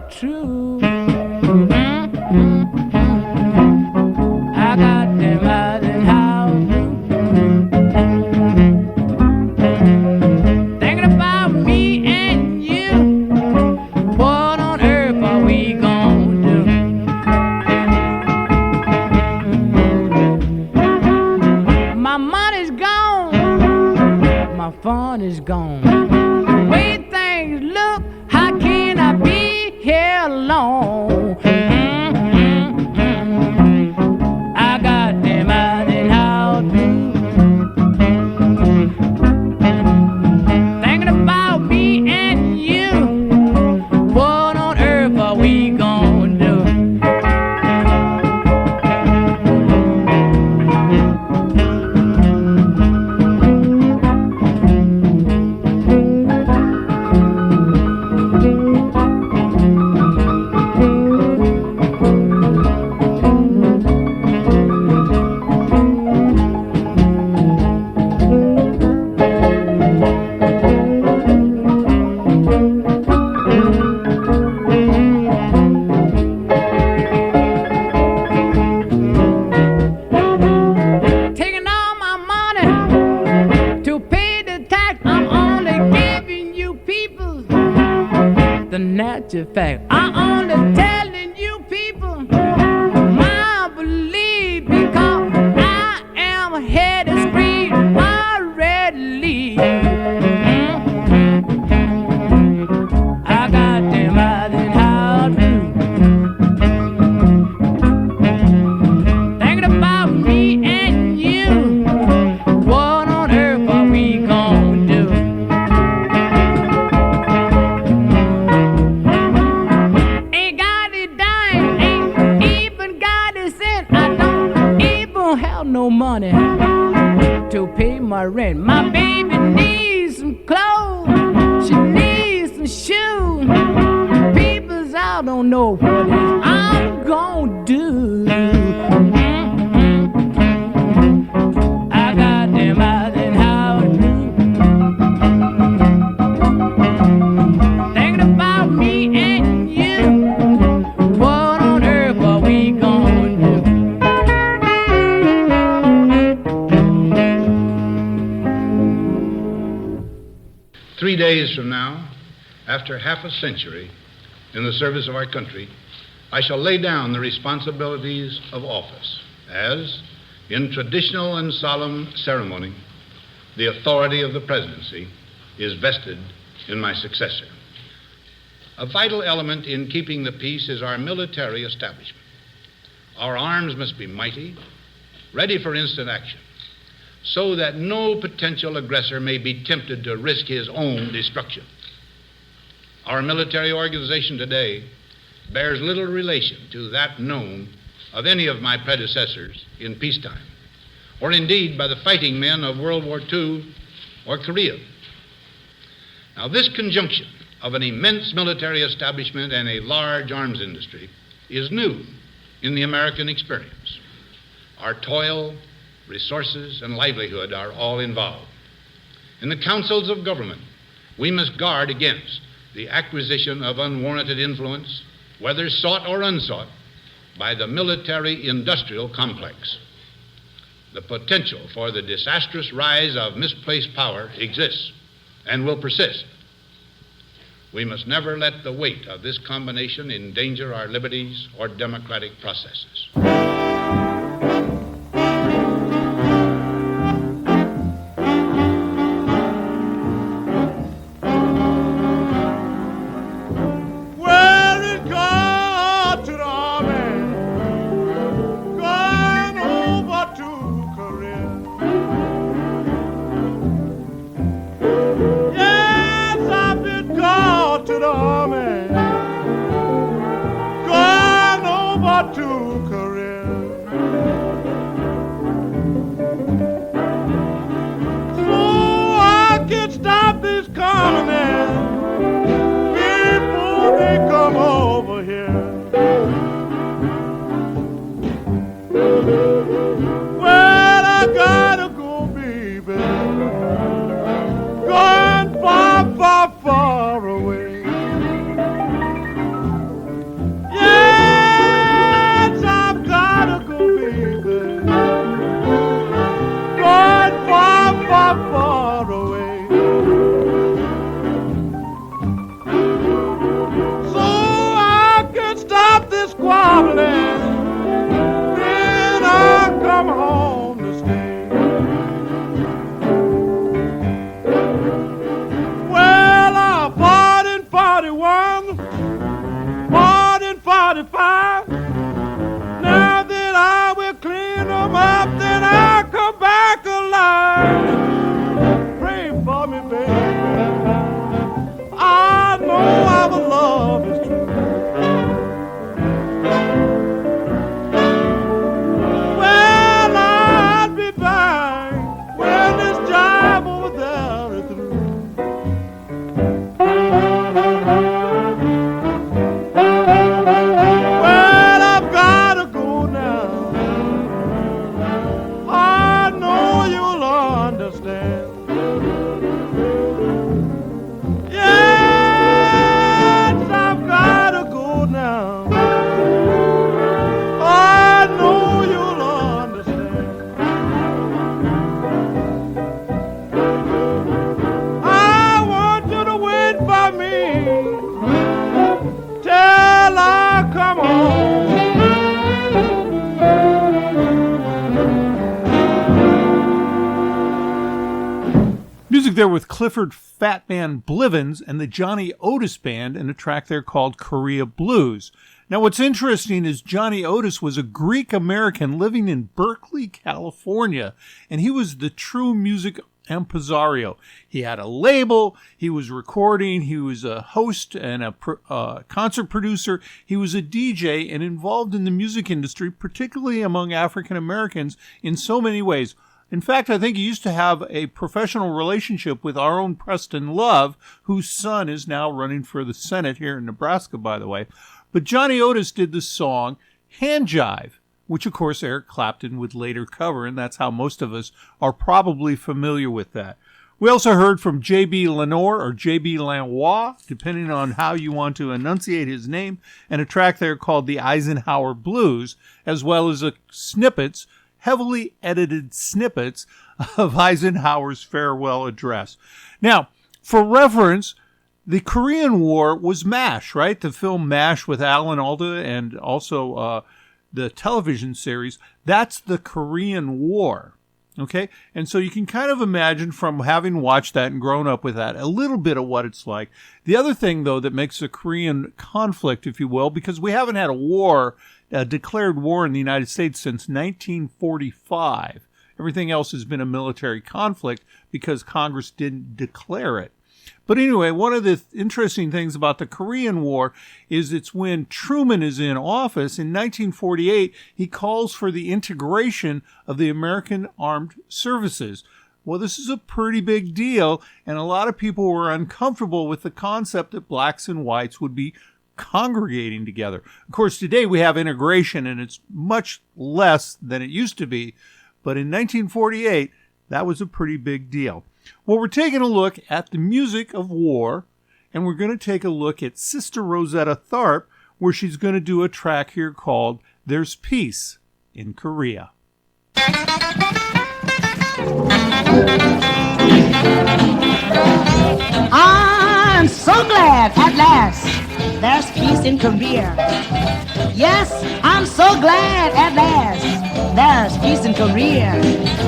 true. I got them Eisenhower thinking about me and you. What on earth are we gonna do? My money's gone, my fun is gone. The way things look, how can I be here alone? I got them out and out thinking about me and you. What on earth are we gonna do? Taking all my money to pay the tax. I'm only giving you people the natural fact. I'm only telling you people my belief because I am ahead of screen already. I got them eyes and how blue thinking about me and you. What on earth are we gonna do? Ain't got a dime, ain't even got a cent. I don't even have no money to pay my rent. My baby needs some clothes, she needs some shoes. People's I don't know what I'm gonna do. I got them eyes and how thinking about me and you. What on earth are we gonna do? 3 days from now, after half a century in the service of our country, I shall lay down the responsibilities of office as, in traditional and solemn ceremony, the authority of the presidency is vested in my successor. A vital element in keeping the peace is our military establishment. Our arms must be mighty, ready for instant action, so that no potential aggressor may be tempted to risk his own destruction. Our military organization today bears little relation to that known of any of my predecessors in peacetime, or indeed by the fighting men of World War II or Korea. Now, this conjunction of an immense military establishment and a large arms industry is new in the American experience. Our toil, resources, and livelihood are all involved. In the councils of government, we must guard against the acquisition of unwarranted influence, whether sought or unsought, by the military-industrial complex. The potential for the disastrous rise of misplaced power exists and will persist. We must never let the weight of this combination endanger our liberties or democratic processes. To Korea. music there with Clifford Fat Man Blivens and the Johnny Otis Band in a track there called Korea Blues. Now, what's interesting is Johnny Otis was a Greek-American living in Berkeley, California, and he was the true music impresario. He had a label, he was recording, he was a host and a concert producer, he was a DJ and involved in the music industry, particularly among African Americans in so many ways. In fact, I think he used to have a professional relationship with our own Preston Love, whose son is now running for the Senate here in Nebraska, by the way. But Johnny Otis did the song Hand Jive, which, of course, Eric Clapton would later cover, and that's how most of us are probably familiar with that. We also heard from J.B. Lenoir, or J.B. Lanois, depending on how you want to enunciate his name, and a track there called the Eisenhower Blues, as well as snippets, heavily edited snippets of Eisenhower's farewell address. Now, for reference, the Korean War was MASH, right? The film MASH with Alan Alda and also the television series. That's the Korean War, okay? And so you can kind of imagine from having watched that and grown up with that a little bit of what it's like. The other thing, though, that makes the Korean conflict, if you will, because we haven't had a declared war in the United States since 1945. Everything else has been a military conflict because Congress didn't declare it. But anyway, one of the interesting things about the Korean War is it's when Truman is in office in 1948, he calls for the integration of the American Armed Services. Well, this is a pretty big deal, and a lot of people were uncomfortable with the concept that blacks and whites would be congregating together. Of course, today we have integration, and it's much less than it used to be, but in 1948, that was a pretty big deal. Well, we're taking a look at the music of war, and we're going to take a look at Sister Rosetta Tharpe, where she's going to do a track here called There's Peace in Korea. I'm so glad at last there's peace in Korea. Yes, I'm so glad at last there's peace in Korea.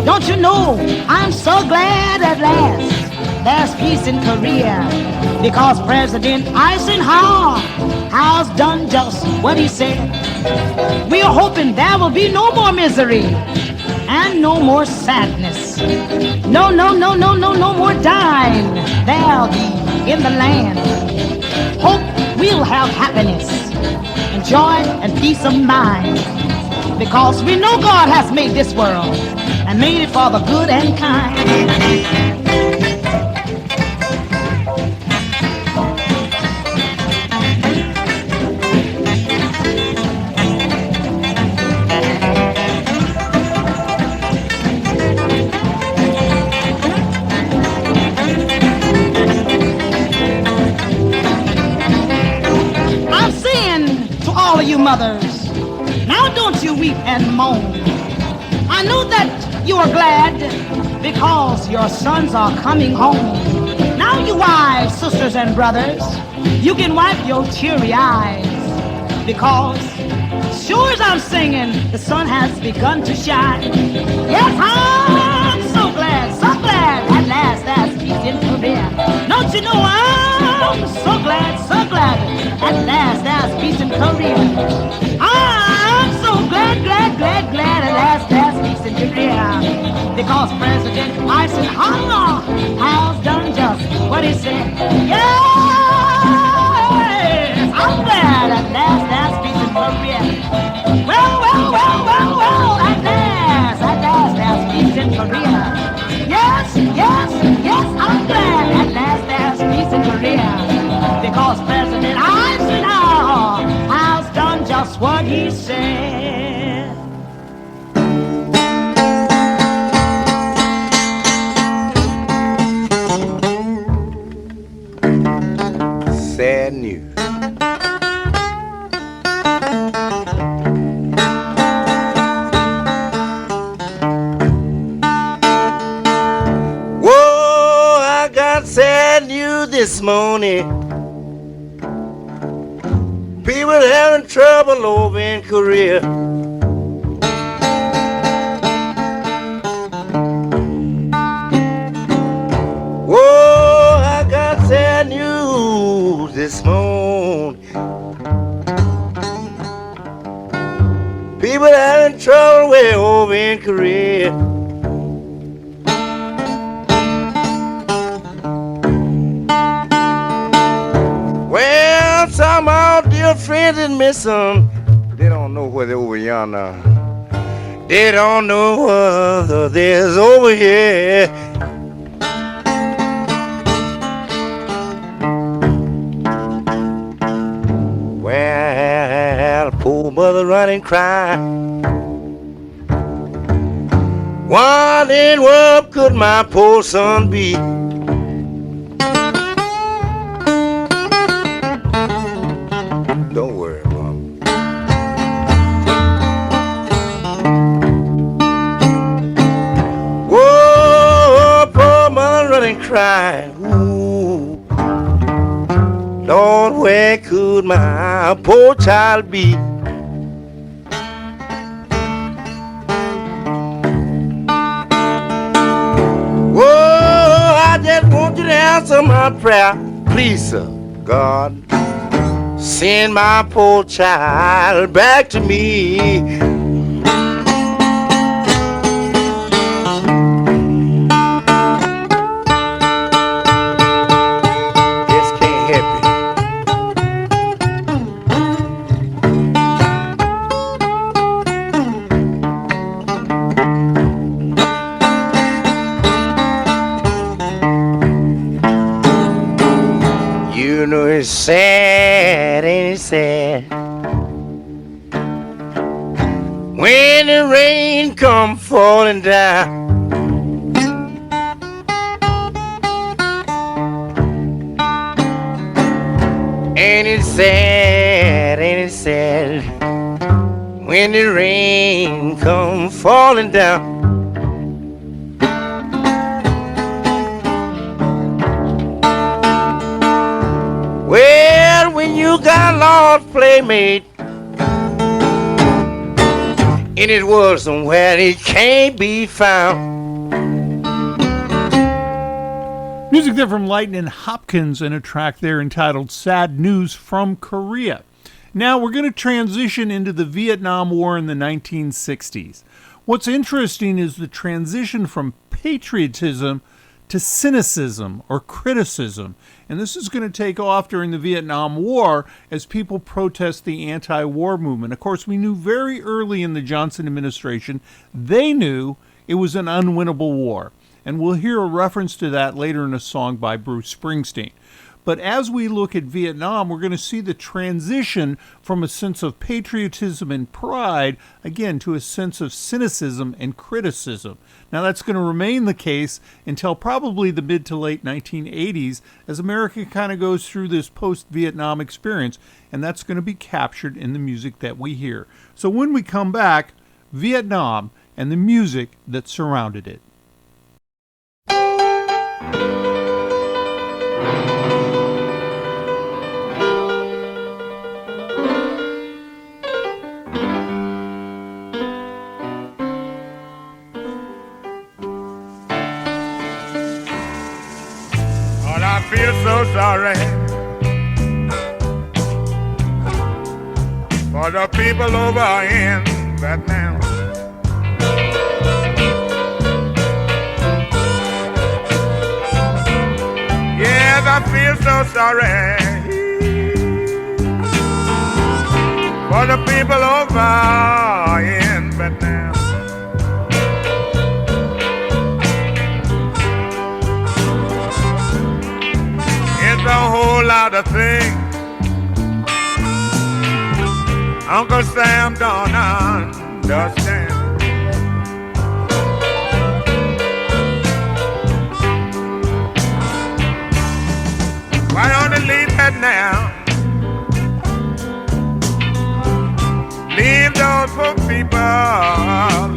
Don't you know, I'm so glad at last there's peace in Korea, because President Eisenhower has done just what he said. We are hoping there will be no more misery and no more sadness. No more dying there'll be in the land. Hope we'll have happiness and joy and peace of mind, because we know God has made this world and made it for the good and kind. You mothers, now don't you weep and moan. I know that you are glad because your sons are coming home. Now you wives, sisters and brothers, you can wipe your teary eyes, because sure as I'm singing, the sun has begun to shine. Yes, I'm so glad at last there's peace in Korea. Don't you know I'm so glad at last there's peace in Korea. I'm so glad at last there's peace in Korea, because President Eisenhower has done just what he said. Yes, I'm glad at last there's peace in Korea. Well, at last there's peace in Korea. Yes, I'm glad at last there's peace in Korea, because President Eisenhower has done just what he said. Sad news. Whoa, I got sad news this morning. People having trouble over in Korea. Whoa, here. Well, some of our dear friends and miss them. They don't know where they're over yonder. They don't know whether there's over here. Well, poor mother running cry. What in world could my poor son be? Don't worry, Mom. Whoa, poor mother running cry. Ooh. Lord, where could my poor child be? I just want you to answer my prayer. Please, sir, God, send my poor child back to me. Just can't help it. You know it's sad, ain't it sad? When the rain come falling down. Ain't it sad, ain't it sad? When the rain come falling down. Well, when you got a lost playmate in this world somewhere it can't be found. Music there from Lightin and Hopkins and a track there entitled Sad News from Korea. Now we're going to transition into the Vietnam War in the 1960s. What's interesting is the transition from patriotism to cynicism or criticism. And this is going to take off during the Vietnam War as people protest the anti-war movement. Of course, we knew very early in the Johnson administration, they knew it was an unwinnable war. And we'll hear a reference to that later in a song by Bruce Springsteen. But as we look at Vietnam, we're going to see the transition from a sense of patriotism and pride, again, to a sense of cynicism and criticism. Now, that's going to remain the case until probably the mid to late 1980s as America kind of goes through this post-Vietnam experience, and that's going to be captured in the music that we hear. So when we come back, Vietnam and the music that surrounded it. I feel so sorry for the people over in Vietnam. Yes, I feel so sorry for the people over in Vietnam. A whole lot of things Uncle Sam don't understand. Why don't you leave that now? Leave those poor people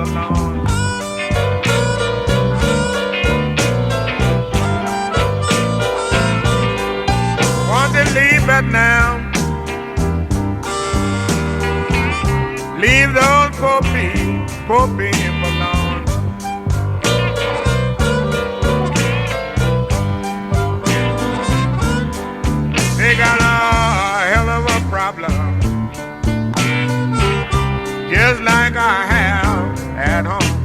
alone. Leave that now. Leave those poor people alone. They got a hell of a problem, just like I have at home.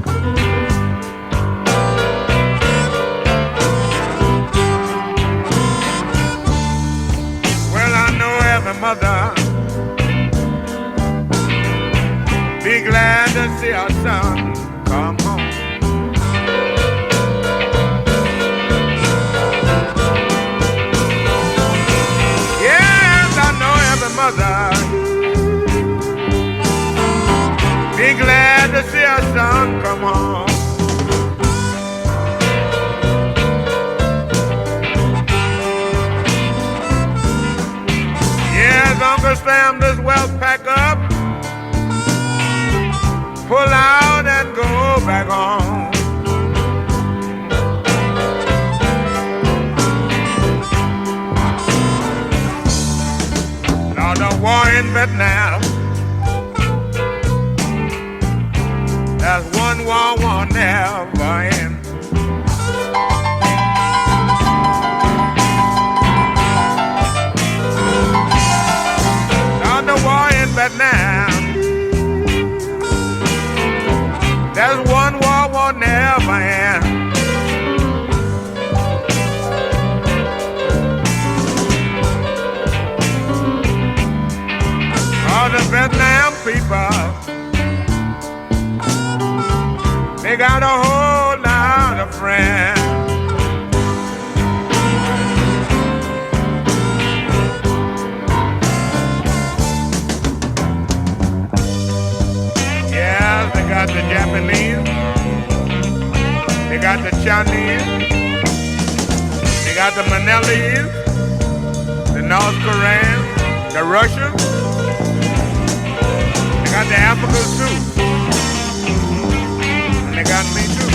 war never end. All the Vietnam people, they got a whole lot of friends. Yeah, they got the Japanese, they got the Chinese, they got the Manelis, the North Koreans, the Russians, they got the Africans too, and they got me too.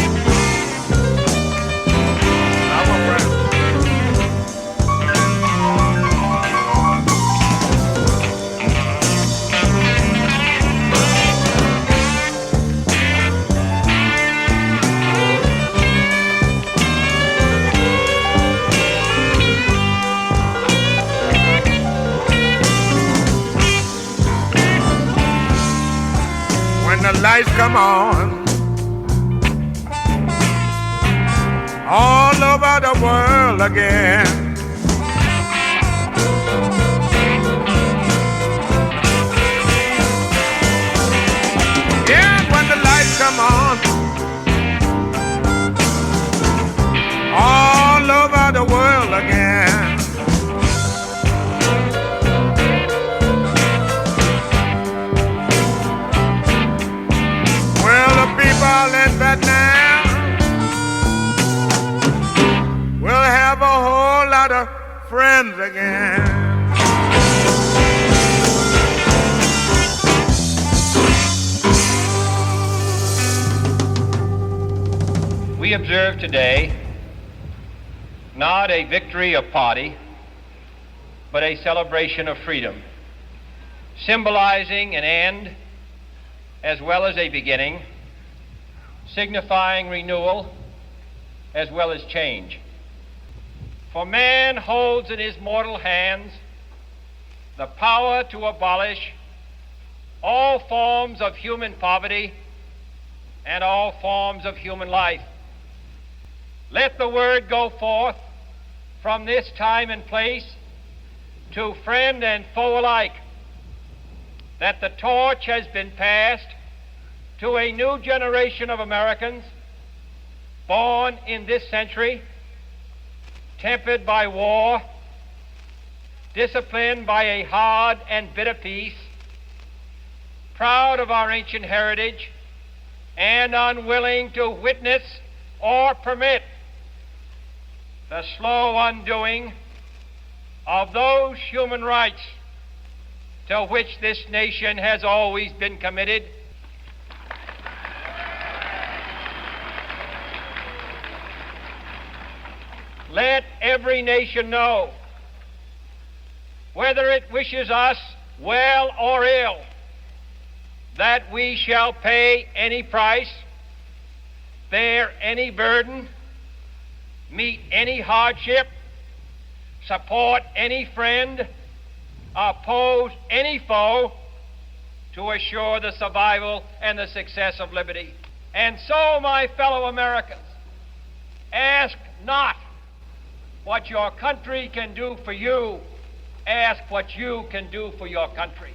I'm a friend. The lights come on all over the world again. Yeah, when the lights come on all over the world again. People in Vietnam will have a whole lot of friends again. We observe today not a victory of party, but a celebration of freedom, symbolizing an end as well as a beginning, signifying renewal as well as change. For man holds in his mortal hands the power to abolish all forms of human poverty and all forms of human life. Let the word go forth from this time and place to friend and foe alike that the torch has been passed to a new generation of Americans born in this century, tempered by war, disciplined by a hard and bitter peace, proud of our ancient heritage, and unwilling to witness or permit the slow undoing of those human rights to which this nation has always been committed. Let every nation know, whether it wishes us well or ill, that we shall pay any price, bear any burden, meet any hardship, support any friend, oppose any foe to assure the survival and the success of liberty. And so, my fellow Americans, ask not what your country can do for you, ask what you can do for your country.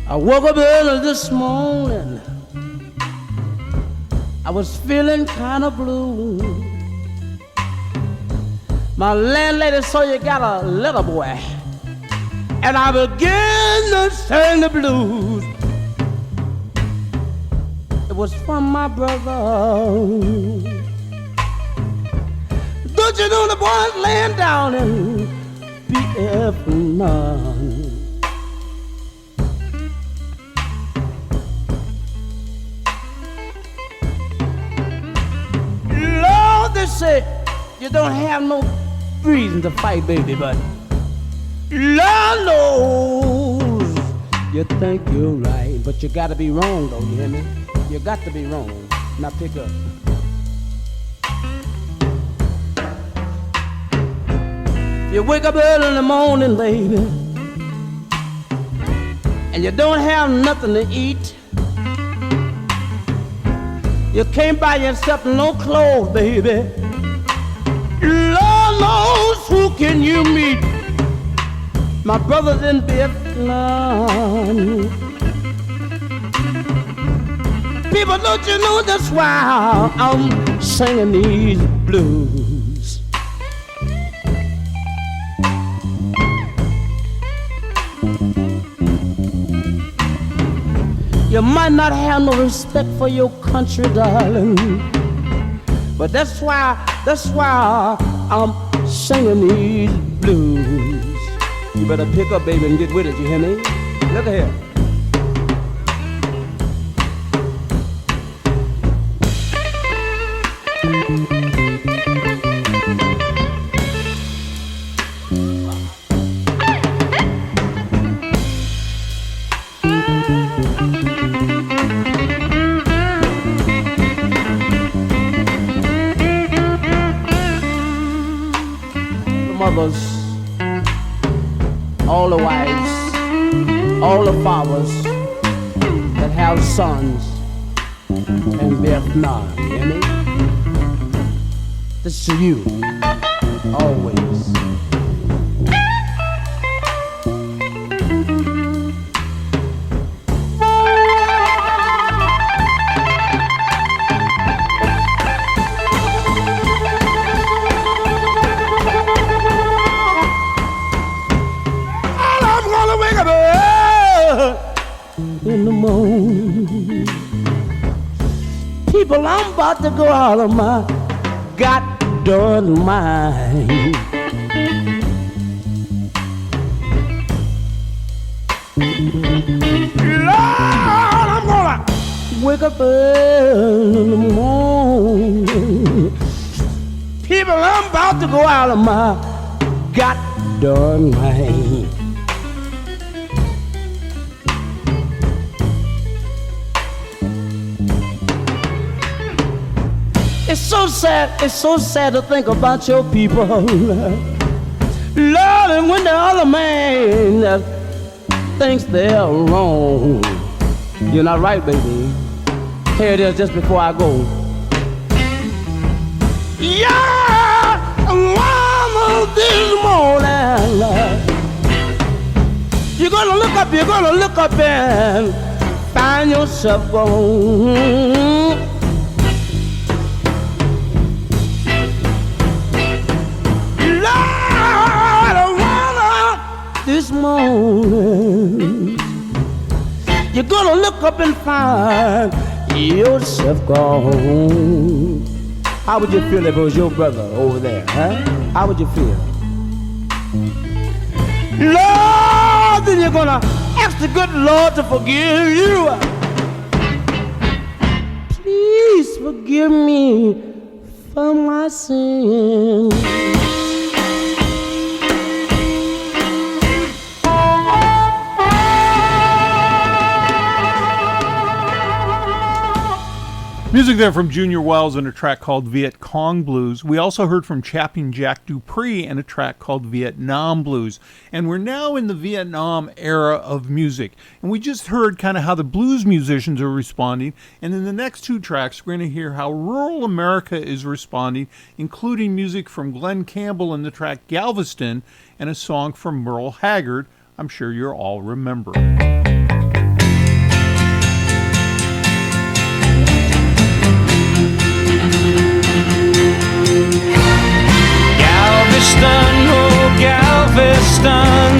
I woke up early this morning. I was feeling kind of blue. My landlady saw you got a little boy, and I began to sing the blues. It was from my brother. Don't you know the boy's laying down in Viet none? Lord, they say you don't have no reason to fight, baby, but Lord knows you think you're right, but you gotta be wrong, though, you hear me? You got to be wrong. Now pick up. You wake up early in the morning, baby, and you don't have nothing to eat. You can't buy yourself no clothes, baby. Lord knows who can you meet. My brother's in Vietnam. People, don't you know that's why I'm singing these blues? You might not have no respect for your country, darling, but that's why I'm singing these blues. You better pick up, baby, and get with it, you hear me? Look at here. All the wives, all the fathers that have sons in Vietnam, you hear me? This is to you, always. In the morning, people, I'm about to go out of my goddamn mind. Lord, I'm gonna wake up early in the morning. People, I'm about to go out of my goddamn mind. It's so sad to think about your people. Lord, and when the other man thinks they're wrong. You're not right, baby. Here it is just before I go. Yeah, one of this morning, you're gonna look up and find yourself gone. This morning, you're gonna look up and find yourself gone. How would you feel if it was your brother over there, huh? How would you feel? Lord, then you're gonna ask the good Lord to forgive you. Please forgive me for my sins. Music there from Junior Wells and a track called Viet Cong Blues. We also heard from Chapping Jack Dupree and a track called Vietnam Blues. And we're now in the Vietnam era of music. And we just heard kind of how the blues musicians are responding. And in the next two tracks, we're going to hear how rural America is responding, including music from Glen Campbell and the track Galveston and a song from Merle Haggard. I'm sure you'll all remember. Galveston, oh Galveston,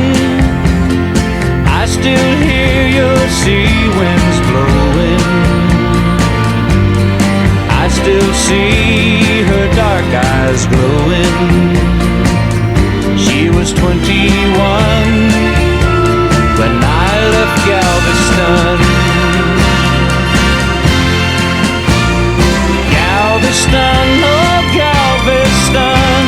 I still hear your sea winds blowing. I still see her dark eyes glowing. She was 21 when I left Galveston. Galveston, oh Galveston,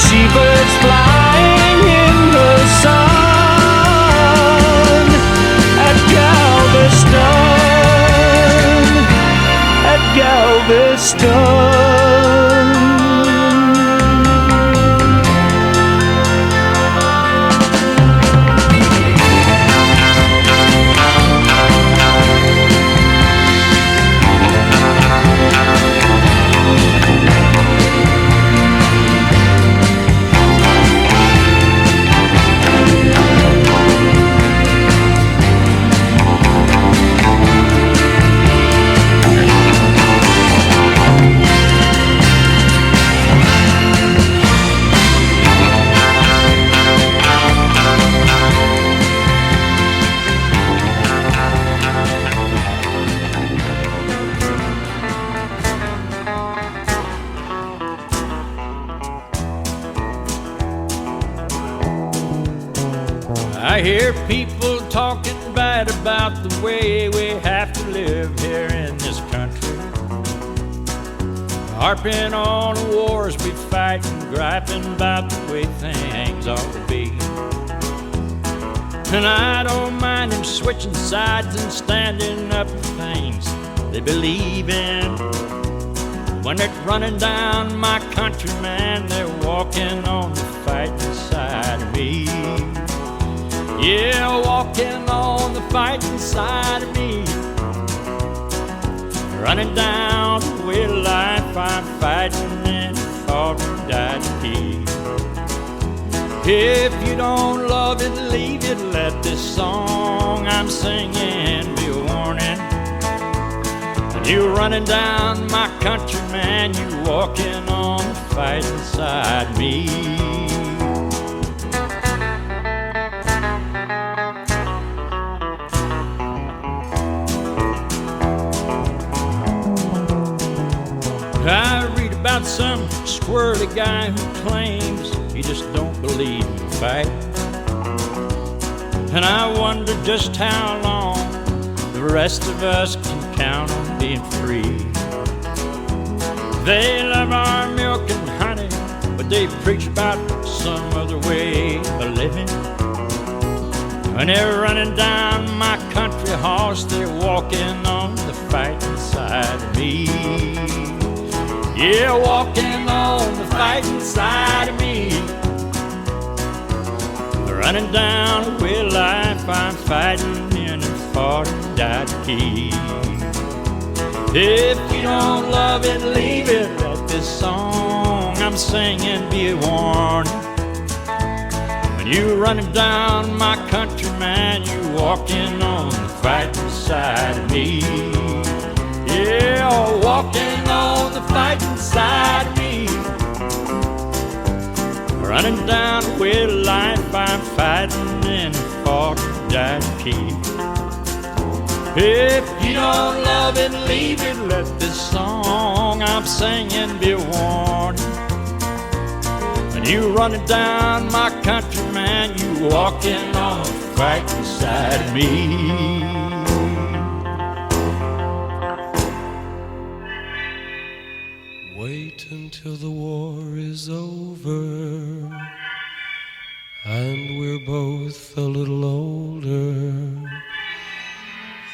seabirds flying in the sun at Galveston. I hear people talking bad about the way we have to live here in this country, harping on the wars we fight and griping about the way things ought to be. And I don't mind them switching sides and standing up for things they believe in. When they're running down my country, man, they're walking on the fighting side of me. Yeah, walking on the fighting side of me. Running down the way of life, I'm fighting and fought and died to keep. If you don't love it, leave it. Let this song I'm singing be a warning. When you're running down my country, man, you're walking on the fighting side of me. I read about some squirrely guy who claims he just don't believe in fight. And I wonder just how long the rest of us can count on being free. They love our milk and honey, but they preach about some other way of living. When they're running down my country horse, they're walking on the fighting side of me. Yeah, walking on the fighting side of me. Running down the way of life, I'm fighting in and fought and died to keep. If you don't love it, leave it. Let this song I'm singing be a warning. When you're running down my country, man, you're walking on the fighting side of me. Yeah, walking on the fighting side of me. Running down the way of life, I'm fighting and fought and died to keep. If you don't love it, leave it. Let this song I'm singing be a warning. When you're running down my country, man, you walking on the fighting side of me. Wait until the war is over and we're both a little older.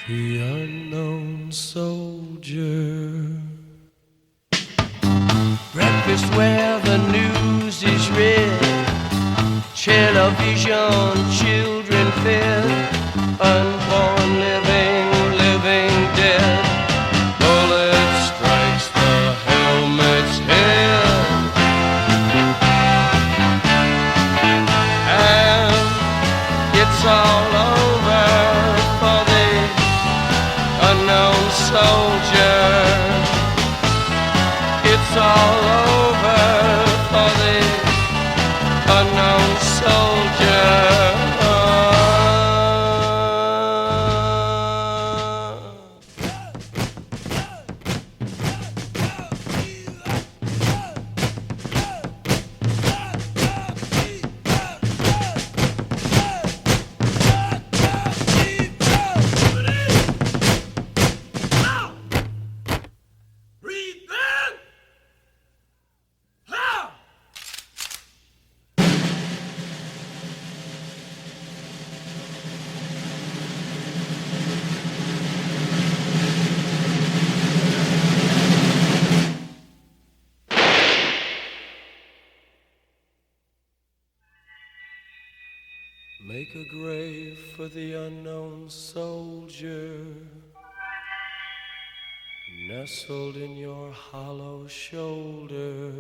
The unknown soldier. Breakfast where the news is read, television, children fed, unborn living, living dead. Bullet strikes the helmet's head, and it's all over for the unknown soldier. It's all over for the unknown soldier. Make a grave for the unknown soldier, nestled in your hollow shoulder.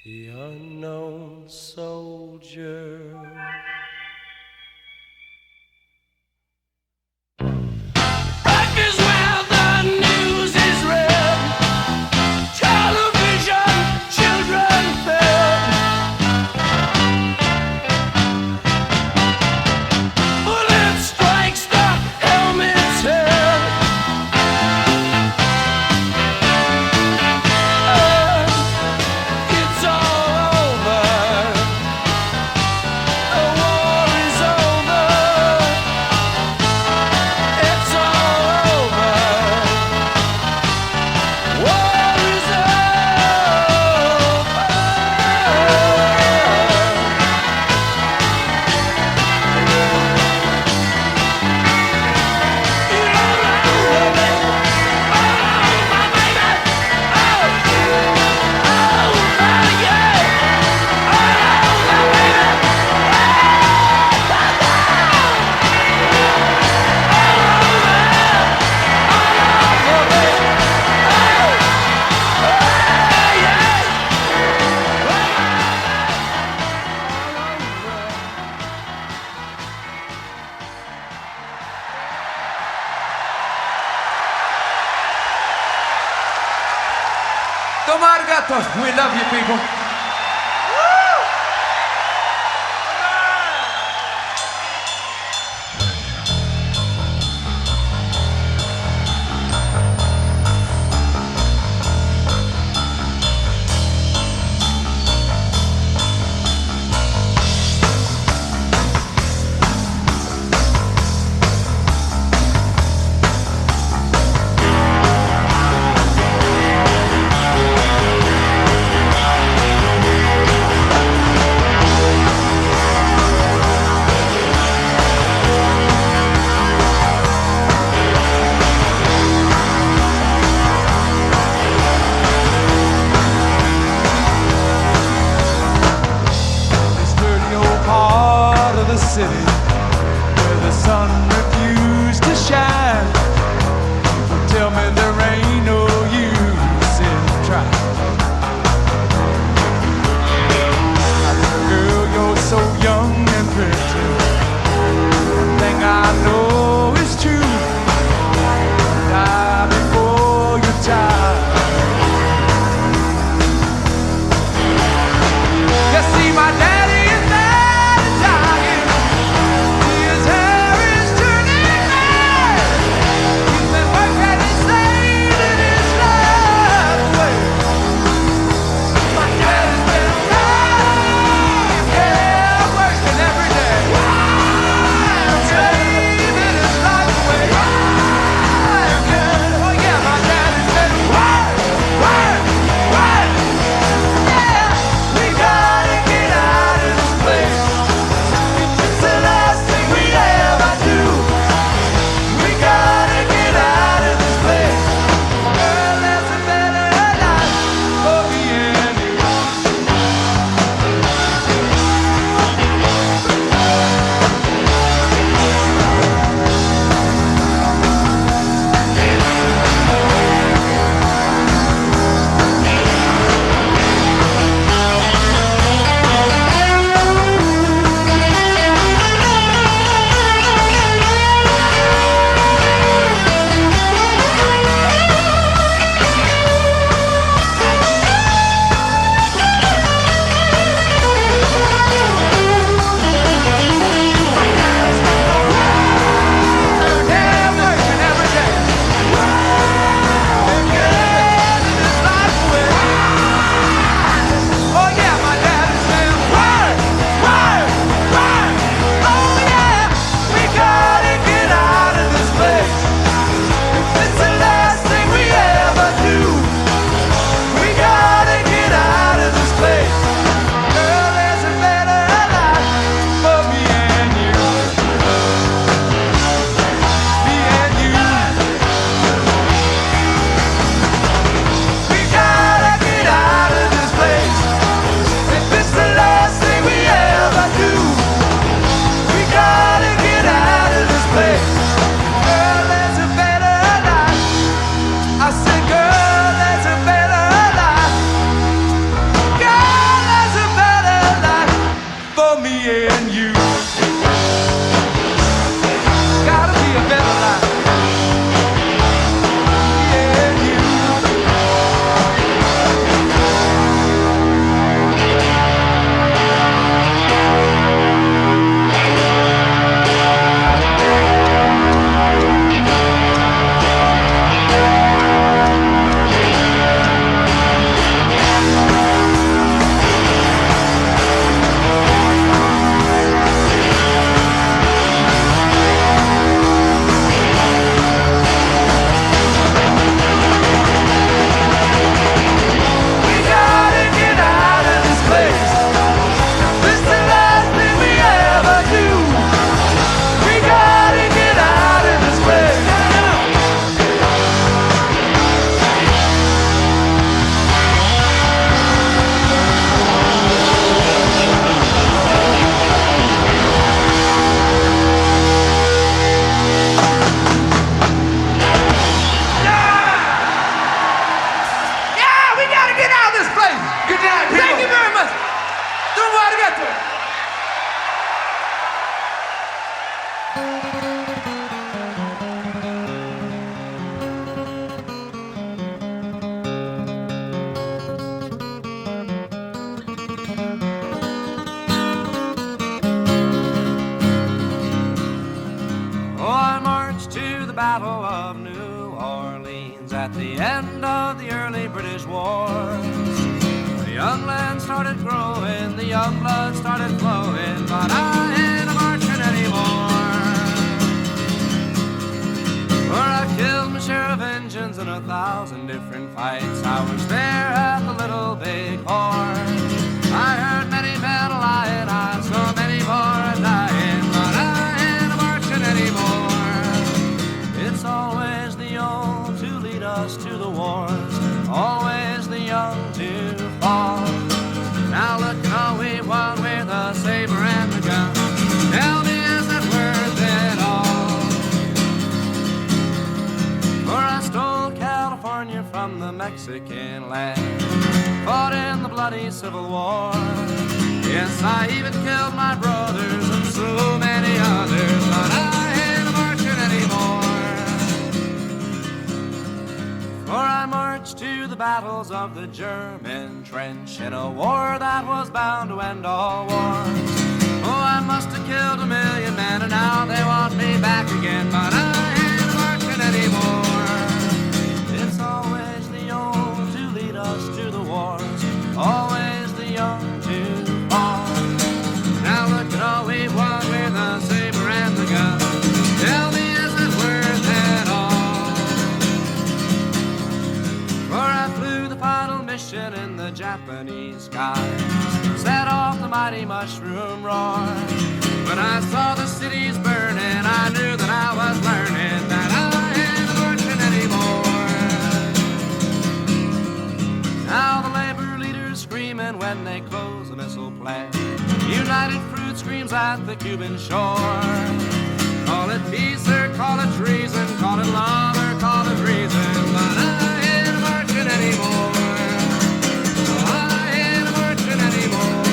The unknown soldier. Life is where the news is read, television, children fed. Bullet strikes the helmet's head. It's all over. The war is over. It's all over. War is over. Tomar gatos. We love you, people. This dirty old part of the city where the sun refused to shine. People tell me there ain't no use in trying. Now, little girl, you're so young and pretty. One thing I know is true. Die before your time. You see, my daddy is bad and dying. Battle of New Orleans at the end of the early British wars. The young land started growing, the young blood started flowing, but I ain't a-marching anymore. For I killed my share of Injuns in 1,000 different fights. I was there at the Little Big Horn. I heard many men lying, I saw many more dying, but I ain't a-marching anymore. It's always the old to lead us to the wars, always the young to fall. Now look how we won with the saber and the gun. Tell me, is it worth it all? For I stole California from the Mexican land, fought in the bloody Civil War. Yes, I even killed my brothers and so many others, but I ain't a-marching anymore. For I marched to the battles of the German trench in a war that was bound to end all wars. Oh, I must have killed 1 million men and now they want me back again, but I ain't a-marching anymore. It's always the old to lead us to the wars, always the young to fall. Now look at all we've won with the saber and the gun. Tell me, is it worth it all? For I flew the final mission in the Japanese skies, set off the mighty mushroom roar. When I saw the cities burning, I knew that I was learning that I ain't a-marching anymore. Now the labor leaders screaming when they close the missile plant. United Fruit screams at the Cuban shore. Call it peace or call it treason, call it love or call it reason, but I ain't a-marching anymore. I ain't a-marching anymore.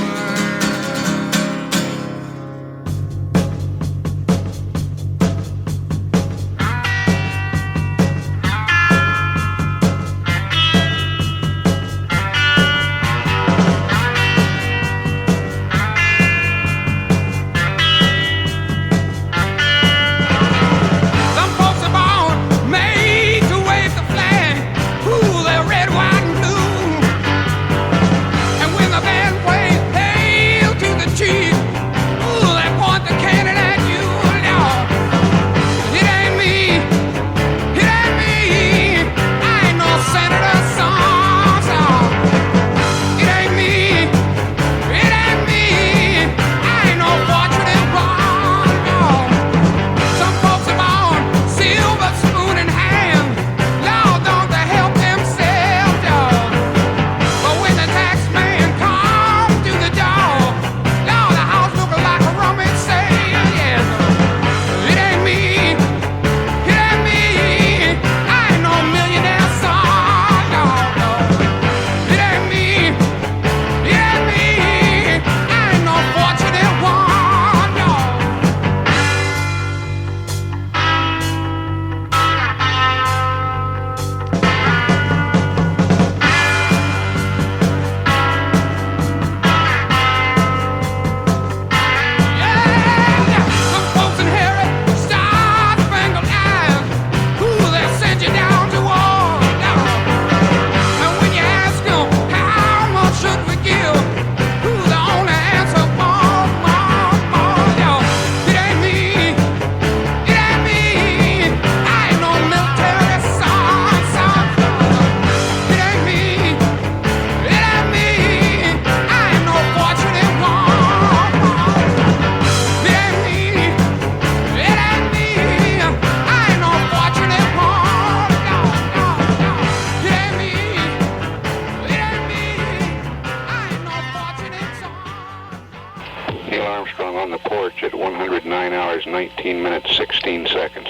on the porch at 109 hours, 19 minutes, 16 seconds.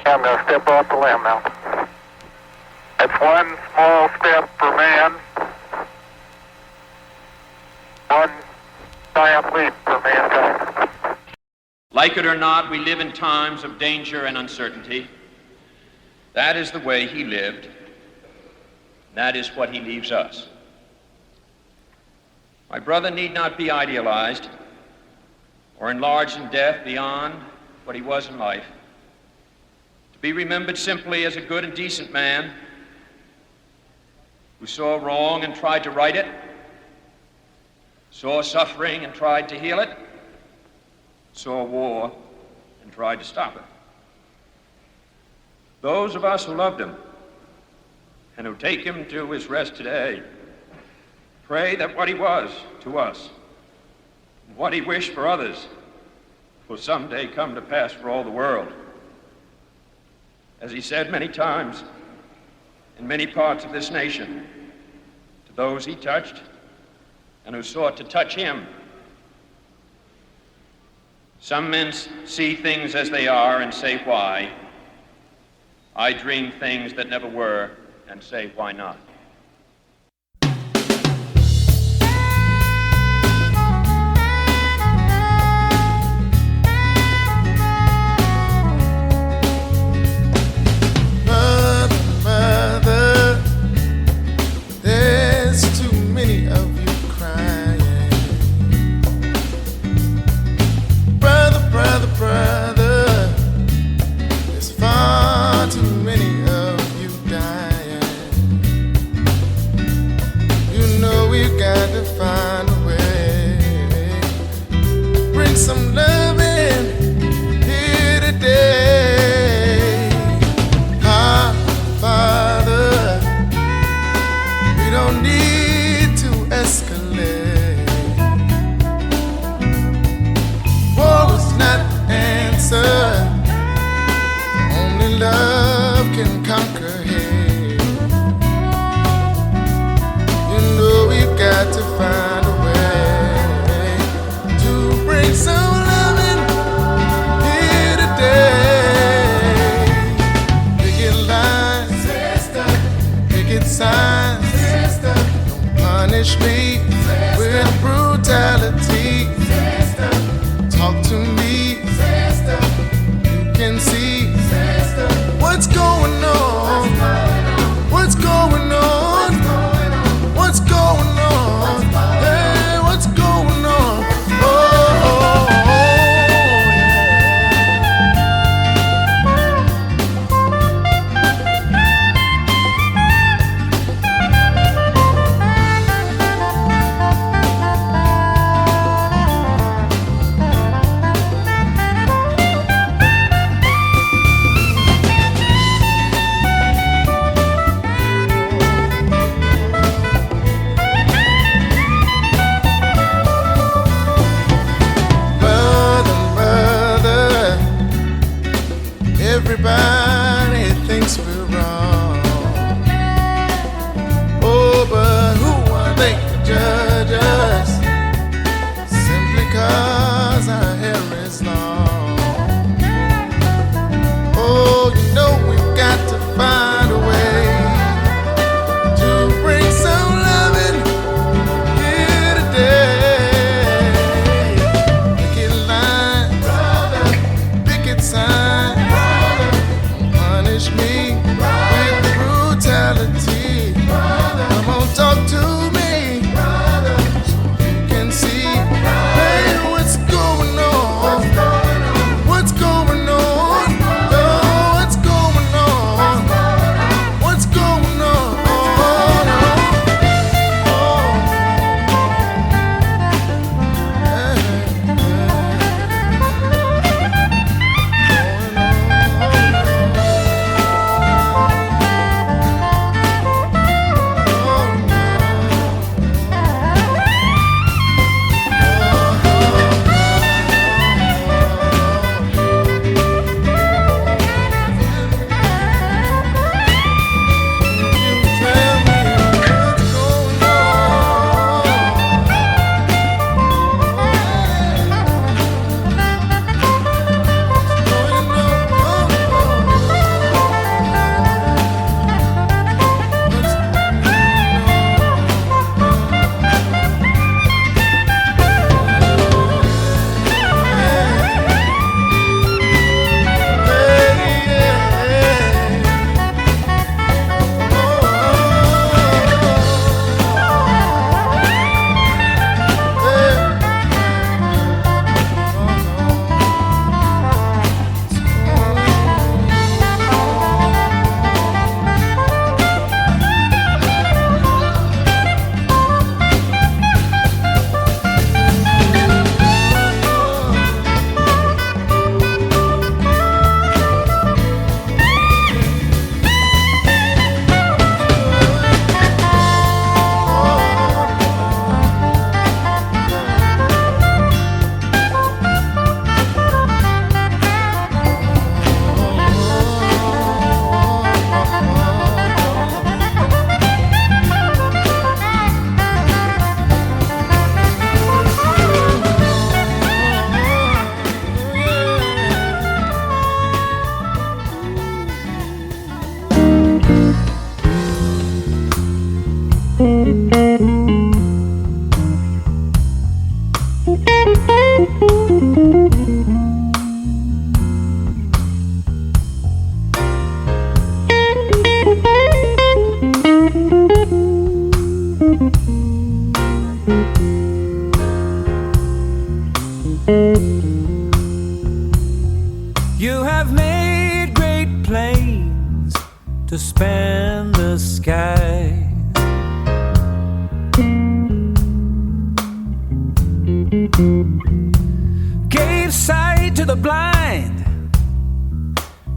I'm going to step off the limb now. That's one small step for man, one giant leap for mankind. Like it or not, we live in times of danger and uncertainty. That is the way he lived. That is what he leaves us. My brother need not be idealized or enlarged in death beyond what he was in life. To be remembered simply as a good and decent man who saw wrong and tried to right it, saw suffering and tried to heal it, saw war and tried to stop it. Those of us who loved him and who take him to his rest today pray that what he was to us, and what he wished for others, will someday come to pass for all the world. As he said many times in many parts of this nation, to those he touched and who sought to touch him. Some men see things as they are and say, why? I dream things that never were and say, why not? Mother, there's too many of you crying. Brother, there's far too many of you dying. You know we've got to find a way. Bring some love in here today. Father, we don't need to escalate. War is not the answer. Only love can conquer hate. You know we've got to find a way to bring some love in here today. Picket lines, sister. Picket signs, sister. Don't punish me with brutality. Talk to me, sister. You can see, sister. What's going on? What's going on? What's going on? Hey, what's going on? Oh,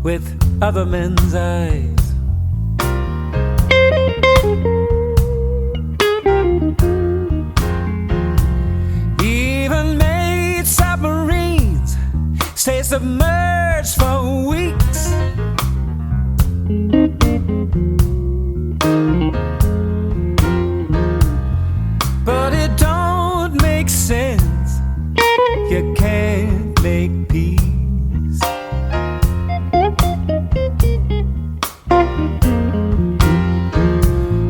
with other men's eyes. Even made submarines stay submerged for weeks. But it don't make sense. You can't make peace.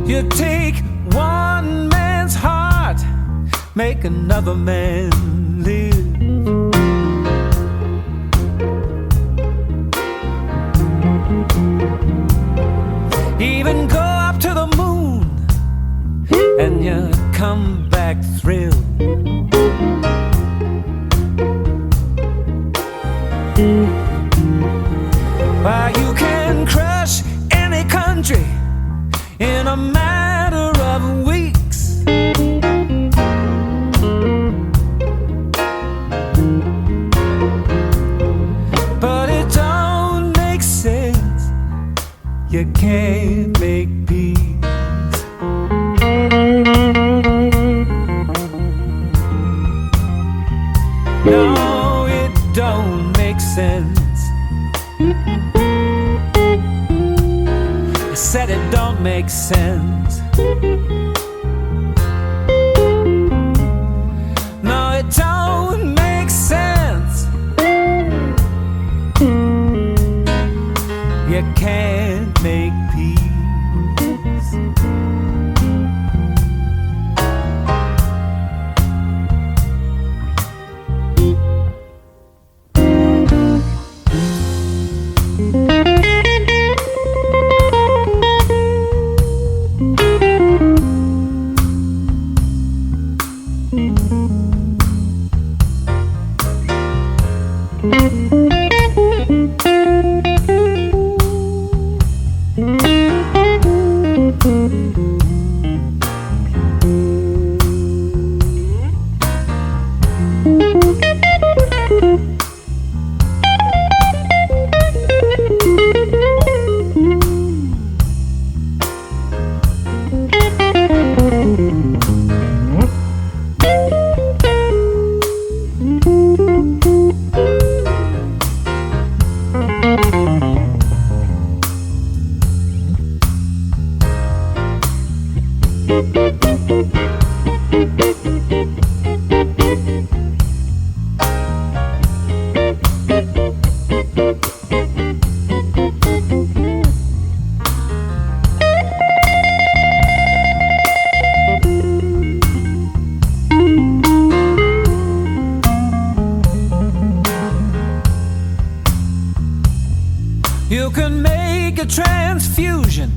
You take one man's heart, make another man live. Even go up to the moon and you come back thrilled. Why, you can crush any country in a matter of weeks. But it don't make sense. You can't make peace. No, it don't make sense. I said it don't make sense. No, it don't make sense. You can't make peace. You can make a transfusion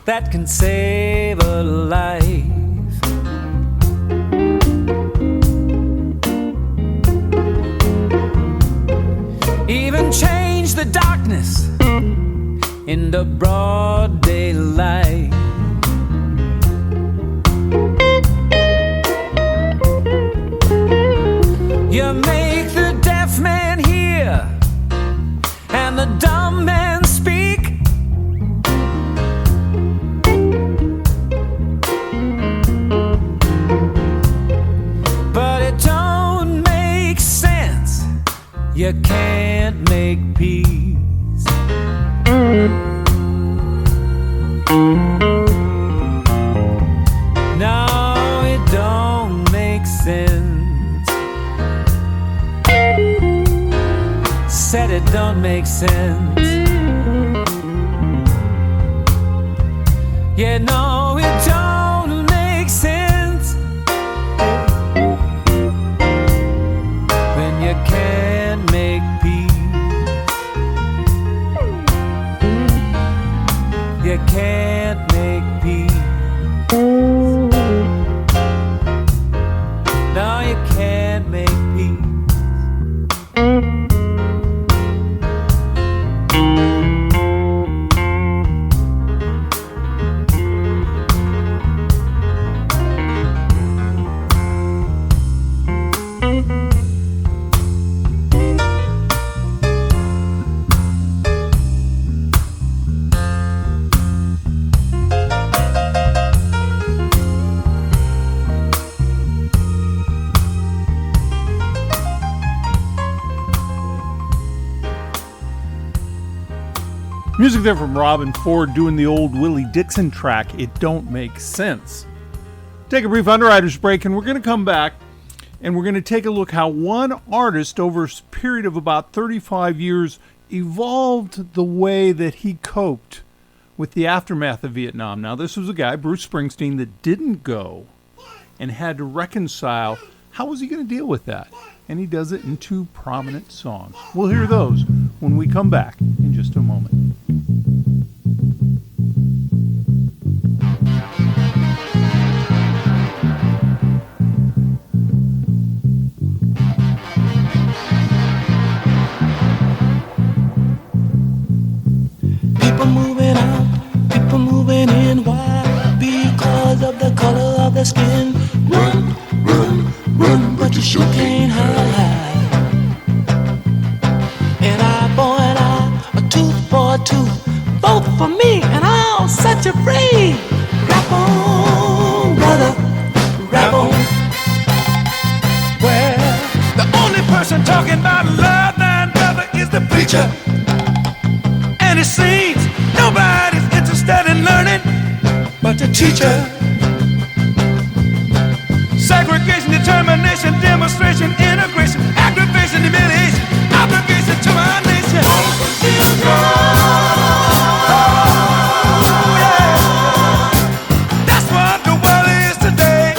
that can save a life. Even change the darkness into broad daylight. You make the deaf man hear and the dumb man speak. But it don't make sense. You can't make peace. No, it don't make sense. Said it don't make sense. Yeah, no, it don't make sense. When you can't make peace, you can't make peace. No, you can't make peace. Music there from Robben Ford doing the old Willie Dixon track, It Don't Make Sense. Take a brief Underwriters break, and we're going to come back and we're going to take a look how one artist over a period of about 35 years evolved the way that he coped with the aftermath of Vietnam. Now, this was a guy, Bruce Springsteen, that didn't go and had to reconcile how was he going to deal with that. And he does it in two prominent songs. We'll hear those when we come back in just a moment. People moving out, people moving in. Why? Because of the color of their skin. Run, run, run, but you sure can't hide. An eye for an eye, a tooth for a tooth. Vote for me and I'll set you free. Rap on, brother, rap on. Well, the only person talking about love, thine brother, is the preacher. And it seems nobody's interested in learning but the teacher. Segregation, determination, demonstration, integration, aggravation, humiliation, obligation to our nation. That's what the world is today.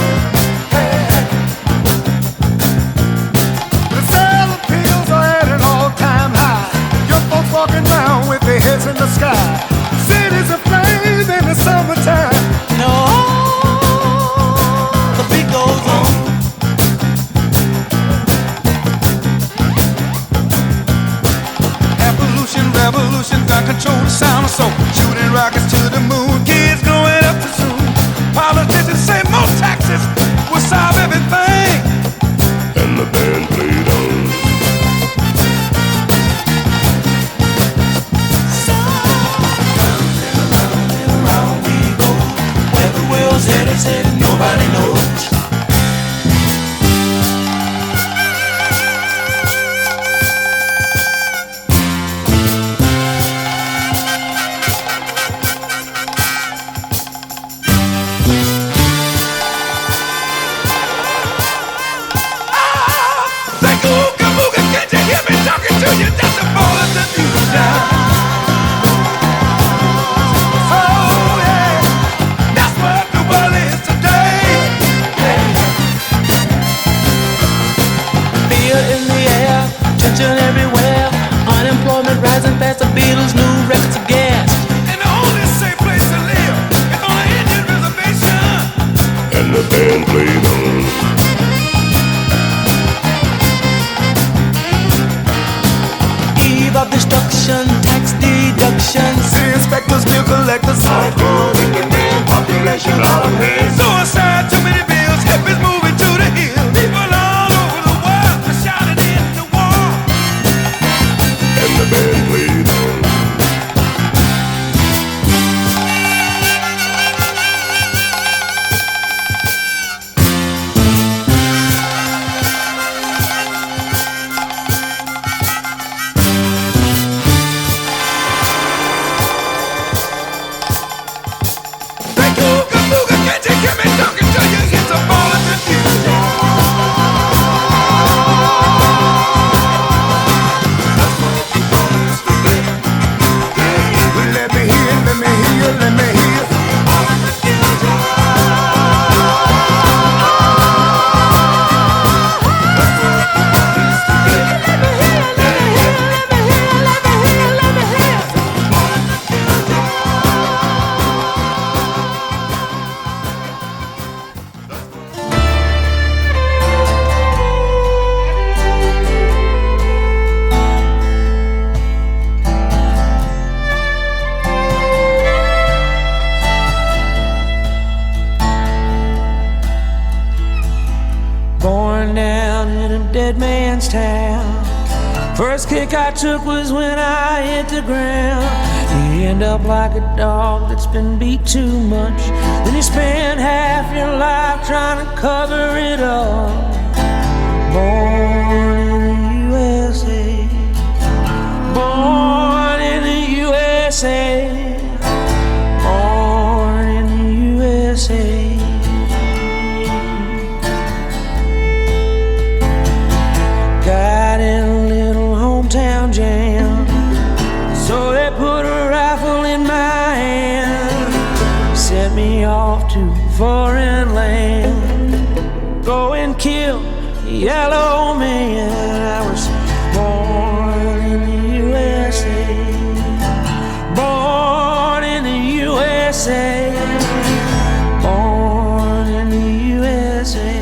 The sale of pills are at an all-time high. Young folks walking around with their heads in the sky. Cities aflame in the summertime. No. Revolution got control the sound of soul. Shooting rockets to the moon. Kids growing up too soon. Politicians say more taxes will solve everything. And the band played on. So round and around we go. Where the world's headed, nobody knows. Everywhere, unemployment rising fast, the Beatles' new records of gas. And the only safe place to live is on an Indian reservation. And the band played on. Eve of destruction, tax deduction. City inspectors, bill collectors, hardcore wicked man, population out of hand. Suicide, too many bills, hippies moving to the hills. People all over the world are shouting in the war. And the band played on. Thank you, Kabuga, can't you hear me talking to you? It's a ball of confusion. Let me hear, let me hear, let me hear. Born down in a dead man's town. First kick I took was when I hit the ground. You end up like a dog that's been beat too much. Then you spend half your life trying to cover it up. Born in the USA. Born in the USA. USA. Got in a little hometown jam, so they put a rifle in my hand, sent me off to foreign land, go and kill a yellow man. I was born in the USA, born in the USA, born in the USA.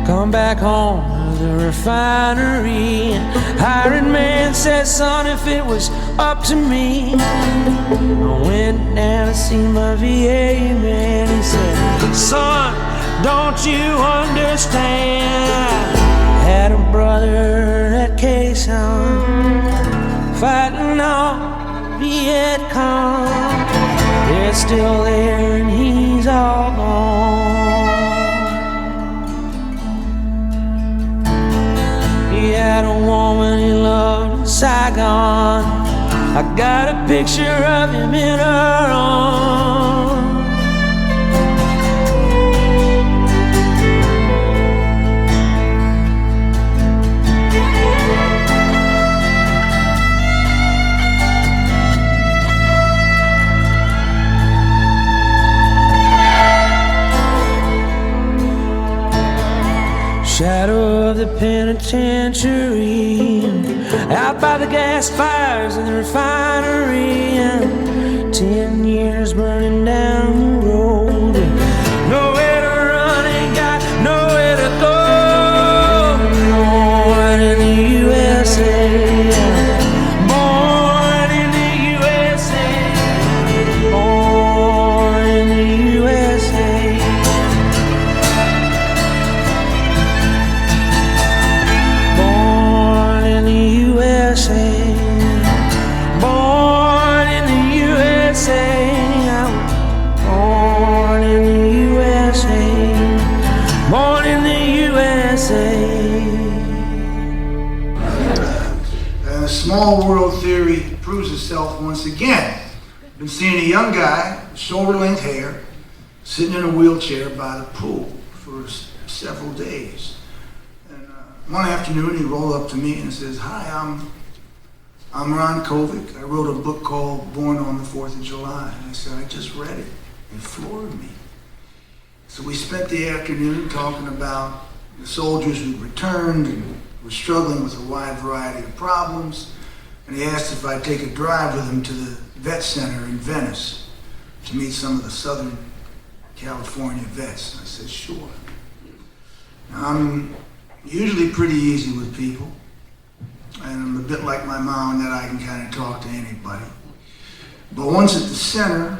Come back home to the refinery, and hiring man said, son, if it was up to me, I went down to see my VA man. He said, son, don't you understand? I had a brother at Cong, fighting on Viet Cong. They're still there and he's all gone. He had a woman he loved in Saigon. I got a picture of him in her arms. Shadow of the penitentiary, out by the gas fires in the refinery, and 10 years burning down the road. Nowhere to run, ain't got nowhere to go. Born in the USA, born in the USA, born in the USA. Born in the USA, I'm born in the USA, born in the USA. Small world theory proves itself once again. Been seeing a young guy, shoulder-length hair, sitting in a wheelchair by the pool for several days. And one afternoon he rolled up to me and says, hi, I'm Ron Kovic. I wrote a book called Born on the 4th of July. And I said, I just read it. It floored me. So we spent the afternoon talking about the soldiers who returned and were struggling with a wide variety of problems. And he asked if I'd take a drive with him to the vet center in Venice to meet some of the Southern California vets. And I said, sure. Now, I'm usually pretty easy with people. And I'm a bit like my mom in that I can kind of talk to anybody. But once at the center,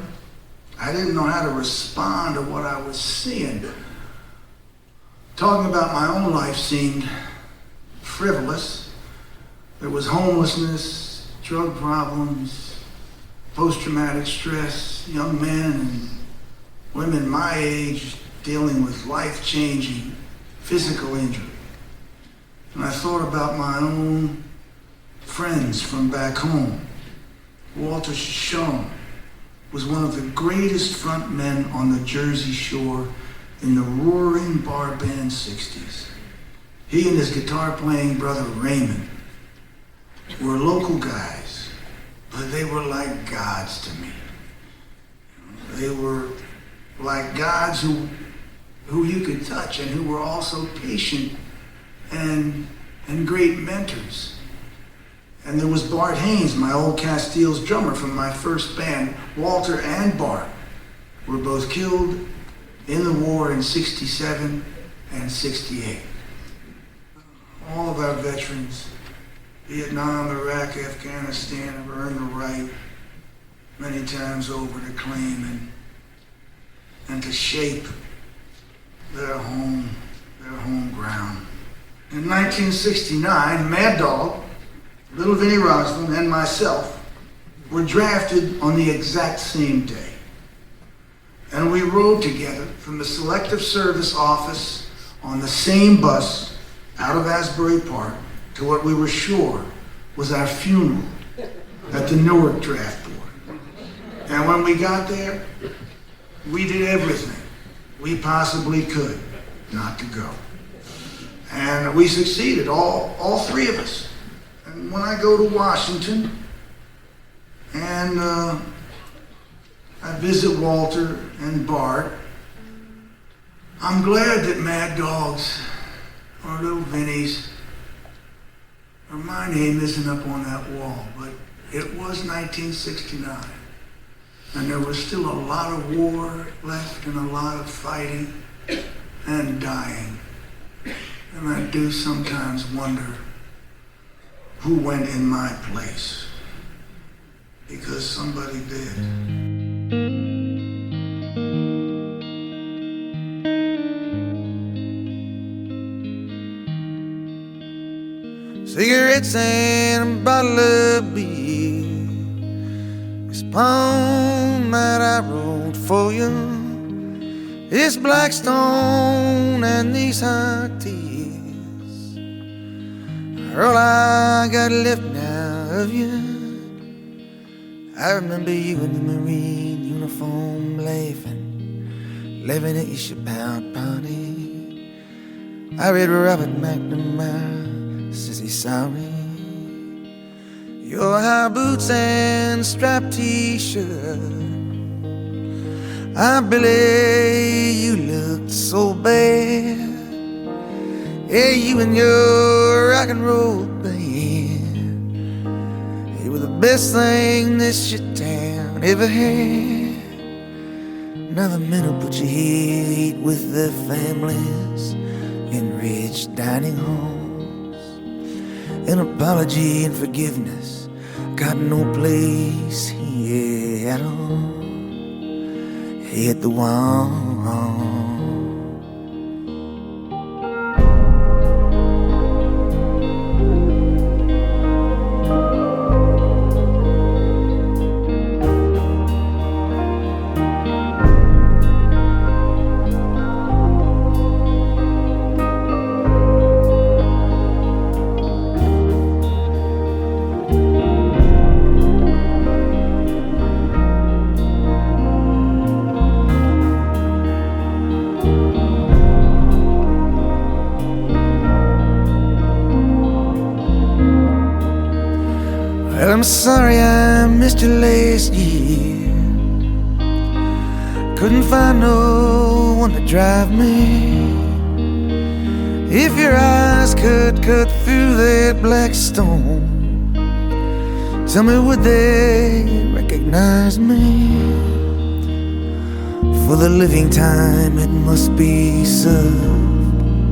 I didn't know how to respond to what I was seeing. Talking about my own life seemed frivolous. There was homelessness, drug problems, post-traumatic stress, young men and women my age dealing with life-changing physical injury. And I thought about my own friends from back home. Walter Shoshone was one of the greatest front men on the Jersey Shore in the roaring bar band 60s. He and his guitar-playing brother Raymond were local guys, but they were like gods to me. They were like gods who you could touch and who were also patient and great mentors. And there was Bart Haynes, my old Castile's drummer from my first band. Walter and Bart were both killed in the war in '67 and '68. All of our veterans, Vietnam, Iraq, Afghanistan, have earned the right many times over to claim and to shape their home ground. In 1969, Mad Dog, Little Vinnie Roslin, and myself were drafted on the exact same day. And we rode together from the Selective Service office on the same bus out of Asbury Park to what we were sure was our funeral at the Newark Draft Board. And when we got there, we did everything we possibly could not to go. And we succeeded, all three of us. And when I go to Washington and I visit Walter and Bart, I'm glad that Mad Dogs or Little Vinnies or my name isn't up on that wall, but it was 1969. And there was still a lot of war left and a lot of fighting and dying. And I do sometimes wonder who went in my place, because somebody did. Cigarettes and a bottle of beer, this poem that I wrote for you, this Blackstone and these hot tears are all I got left now of you. I remember you in the Marine uniform laughing at your ship-out party. I read Robert McNamara, says he's sorry. Your high boots and striped t-shirt, ah, Billy, you looked so bad. Yeah, you and your rock and roll band, you were the best thing this shit town ever had. Now the men who put you here eat with their families in rich dining halls. An apology and forgiveness got no place here at all. Hit the wall. I'm sorry I missed you last year. Couldn't find no one to drive me. If your eyes could cut through that black stone, tell me, would they recognize me? For the living time it must be served.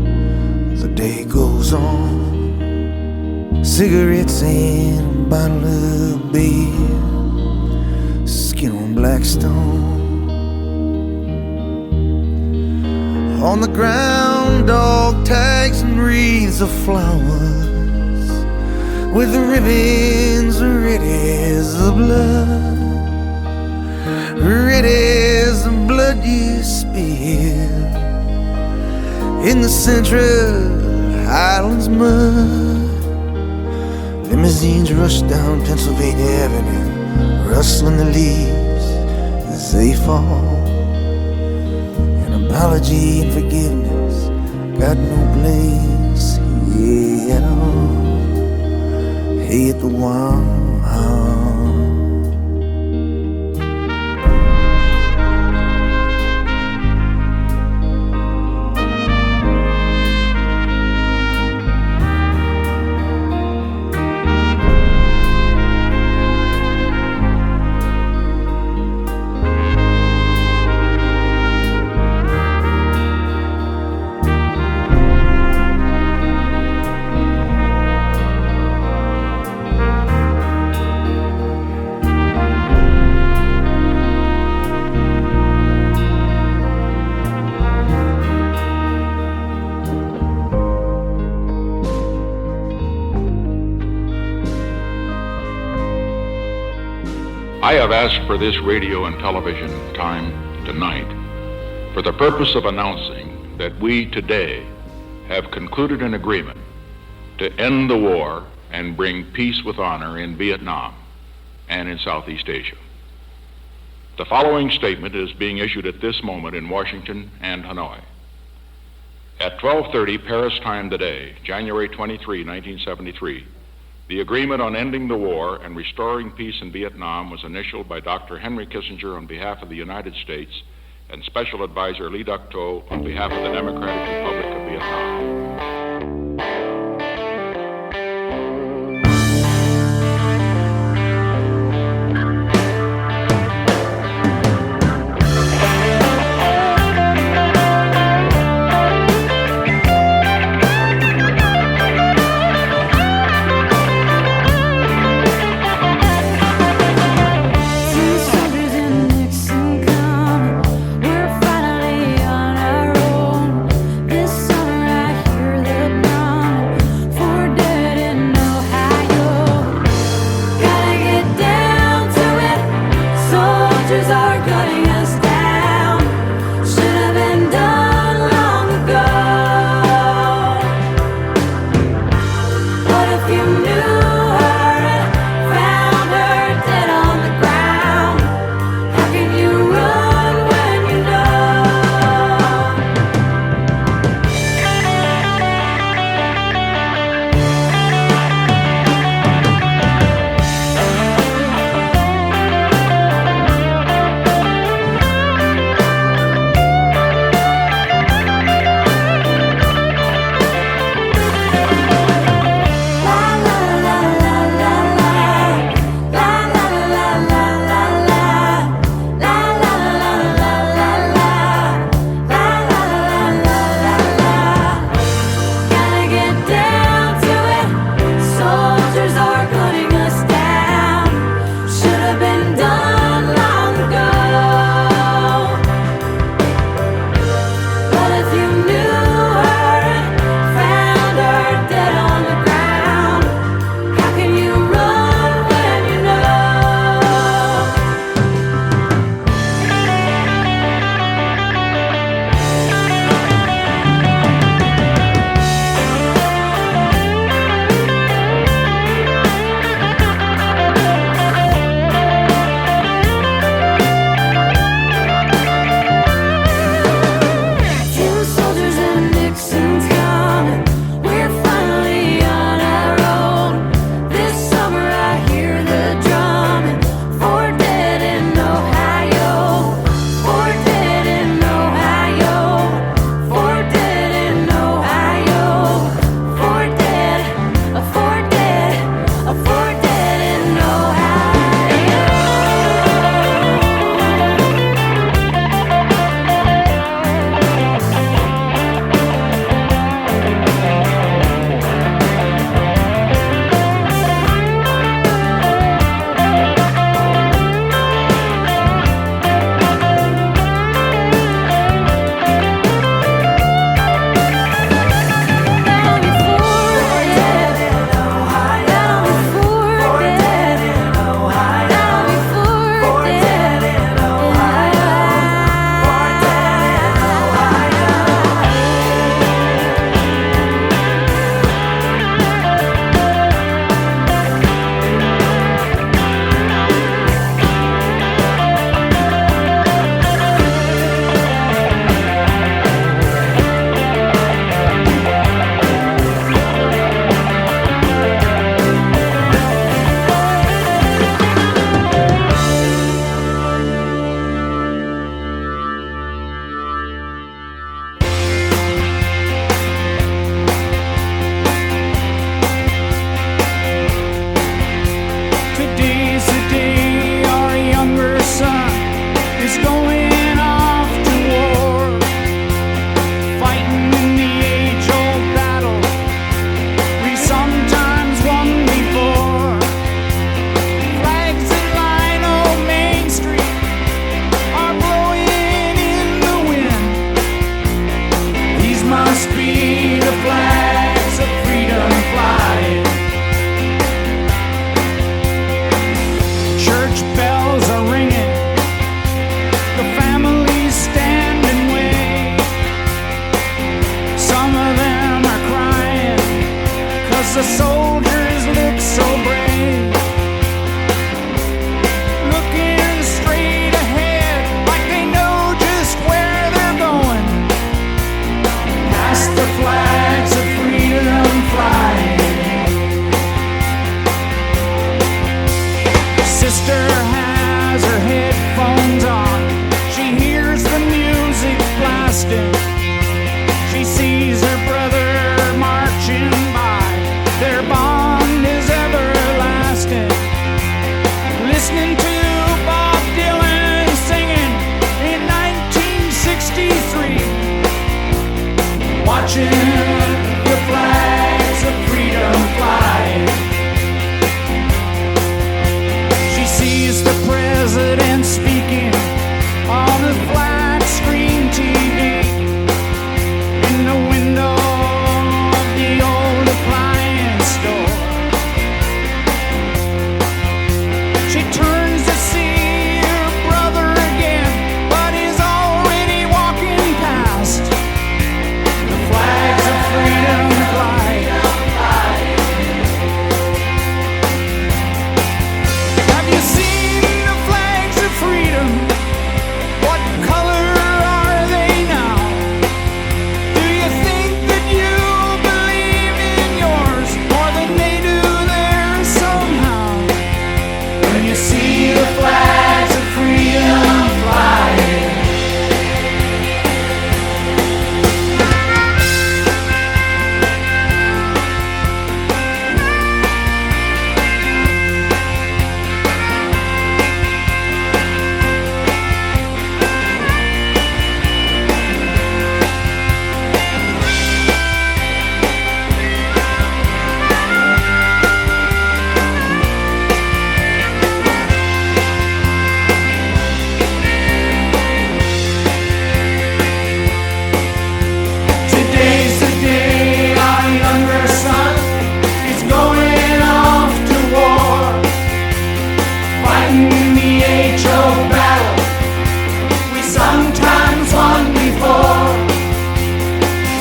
The day goes on. Cigarettes and a bottle of beer, skin on Blackstone. On the ground, dog tags and wreaths of flowers, with the ribbons red as the blood, red as the blood you spilled in the Central Highlands mud. Limousines rush down Pennsylvania Avenue, rustling the leaves as they fall. An apology and forgiveness got no place here at all. Hit the wall. I have asked for this radio and television time tonight for the purpose of announcing that we today have concluded an agreement to end the war and bring peace with honor in Vietnam and in Southeast Asia. The following statement is being issued at this moment in Washington and Hanoi. At 12:30 Paris time today, January 23, 1973, the agreement on ending the war and restoring peace in Vietnam was initialed by Dr. Henry Kissinger on behalf of the United States and Special Advisor Lee Duc-To on behalf of the Democratic Republic of Vietnam. We're finally on our own. This summer I has her headphones on. She hears the music blasting. She sees her brother marching by. Their bond is everlasting. Listening to Bob Dylan singing in 1963. Watching the flags of freedom flying. She sees the president speaking on the flat screen TV in the window of the old appliance store. She turns to see her brother again, but he's already walking past. The flags of freedom flying. Have you seen the flags of freedom? What color are they now? Do you think that you believe in yours more than they do theirs somehow? When you see the flags of freedom flying. Today's the day our younger son is going off to war, fighting the HO battle we sometimes won before.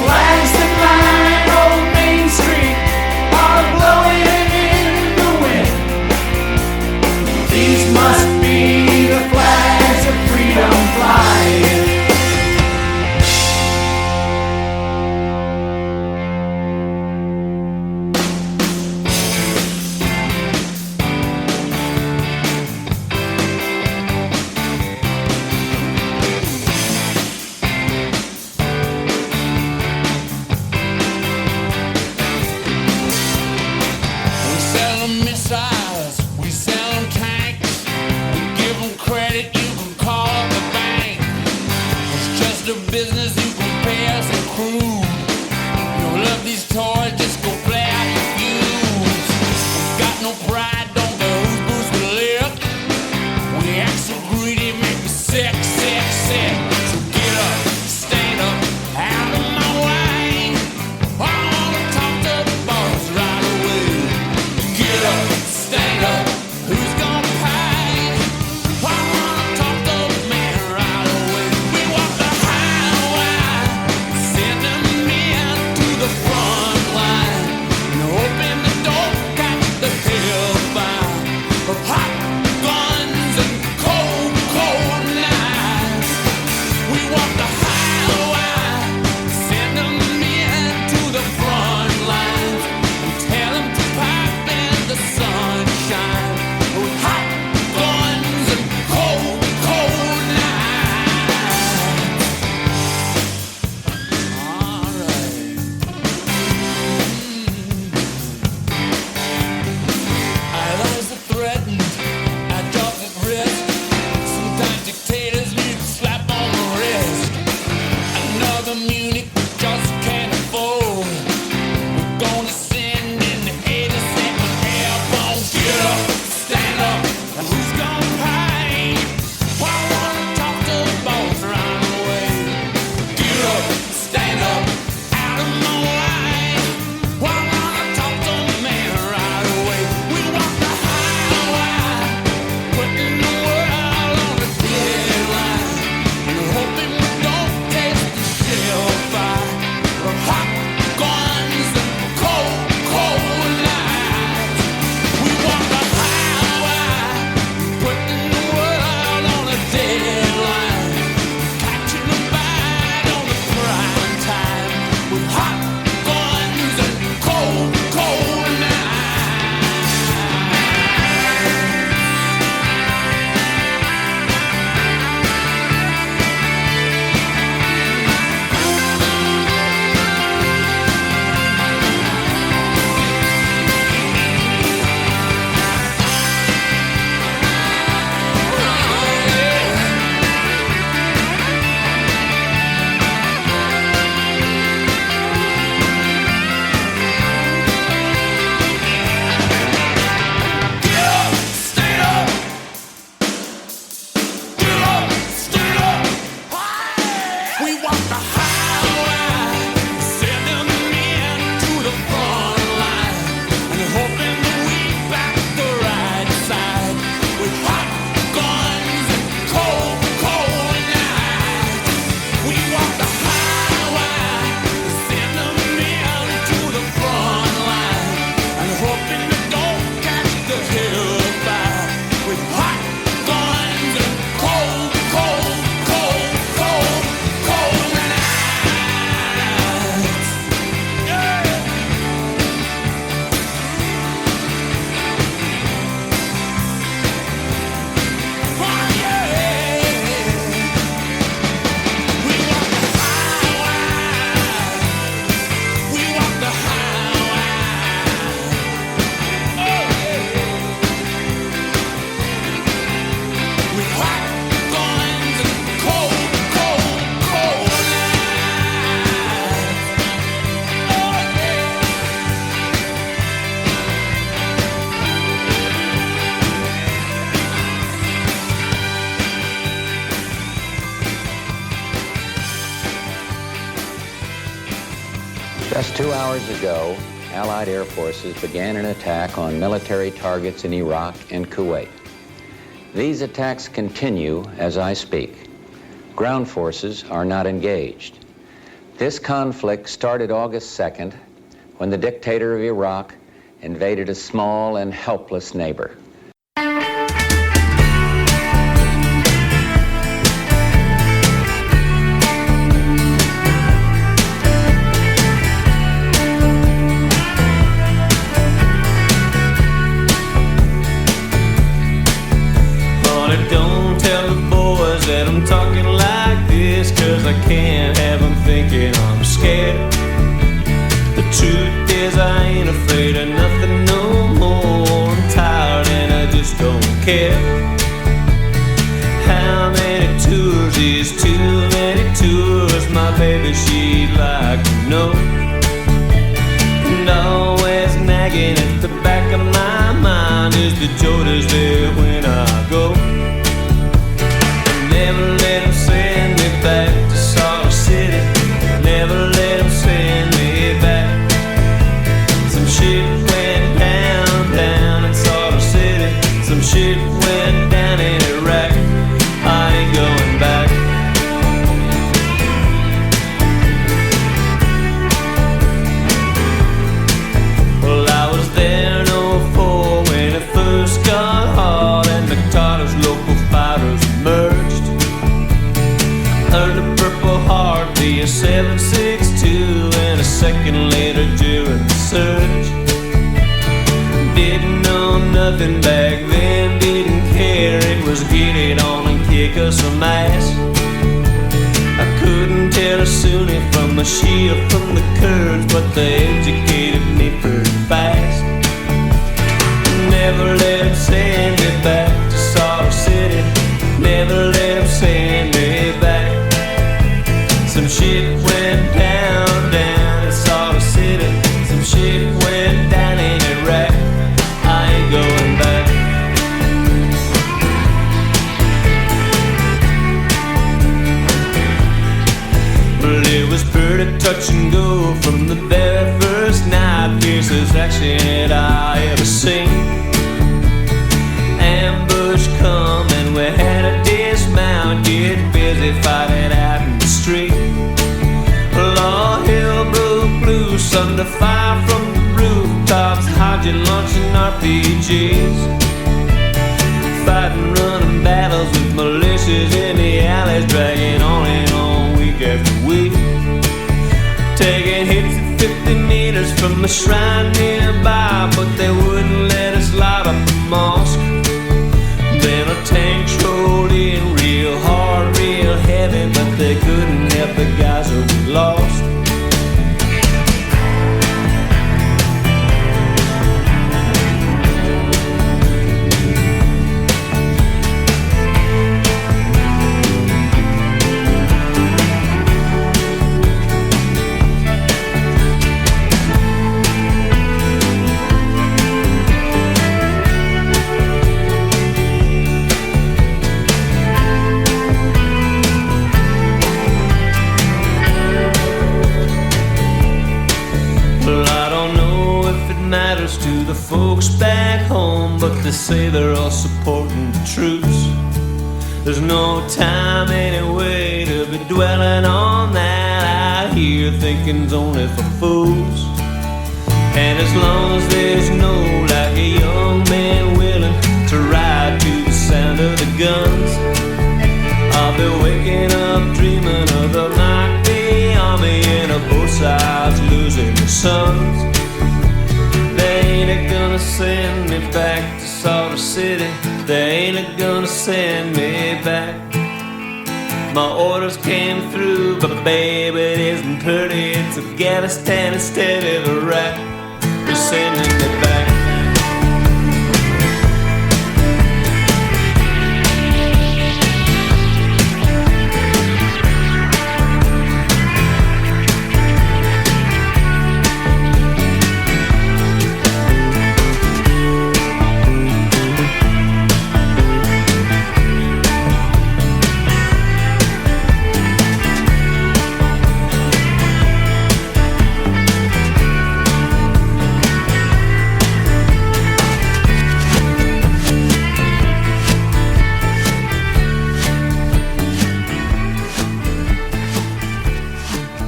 Flags that line old Main Street are blowing in the wind. These must be the flags of freedom flying. We sell them missiles, we sell them tanks. We give them credit, you can call up the bank. It's just a business, you can pay us in crude. You love these toys, just go play out your fuse. Got no pride, don't care whose boots we lick. We act so greedy, make me sick, sick, sick. So get up, stand up, out of my way. I wanna talk to the boss right away. Get up, stand up, who's gonna pay? I wanna talk to the man right away. We walk the highway, send them in to the front line. And open the door, catch the hellfire of hot guns and cold Just 2 hours ago, Allied air forces began an attack on military targets in Iraq and Kuwait. These attacks continue as I speak. Ground forces are not engaged. This conflict started August 2nd when the dictator of Iraq invaded a small and helpless neighbor. I'm talking like this 'cause I can't have them thinking I'm scared. The truth is I ain't afraid of nothing no more. I'm tired and I just don't care. How many tours is too many tours? My baby, she'd like to know. And always nagging at the back of my mind is the Jodas there when I go. Never let him send me back to Salt City. Never let him send me back. Some shit went down in Salt City. Some shit went down in Iraq. I ain't going back. Well, I was there in 04 when it first got hard and McTarter's local fighters emerged. Heard a Purple Heart be a 7.62 and a second later during the surge. Didn't know nothing back then, didn't care. It was get it on and kick us some ass. I couldn't tell a Sunni from a Shia from the Kurds, but they educated me pretty fast. Never let him send me back to Salt City. Never let him send me back. Some shit went down in Salt City. Some shit went down in Iraq. I ain't going back. Well, it was pretty touch and go from the very first night. Fiercest action that I ever seen. Ambush come and we had a dismount. Get busy fighting out in the street. All hell broke loose under fire from the rooftops. How'd you launching RPGs? Fighting, running battles with militias in the alleys, dragging on and on week after week. Taking hits at 50 meters from the shrine nearby, but they wouldn't let us light up the mosque. Then a tank rolled in real hard, real heavy, but they couldn't help the guys who we lost. To the folks back home, but they say they're all supporting the troops. There's no time anyway to be dwelling on that. I hear thinking's only for fools. And as long as there's no like a young man willing to ride to the sound of the guns, I'll be waking up dreaming of the night the army and both sides losing their sons. They ain't gonna send me back to Salt City. They ain't gonna send me back. My orders came through, but baby, it isn't pretty. It's Afghanistan instead of Iraq. They're sending me back.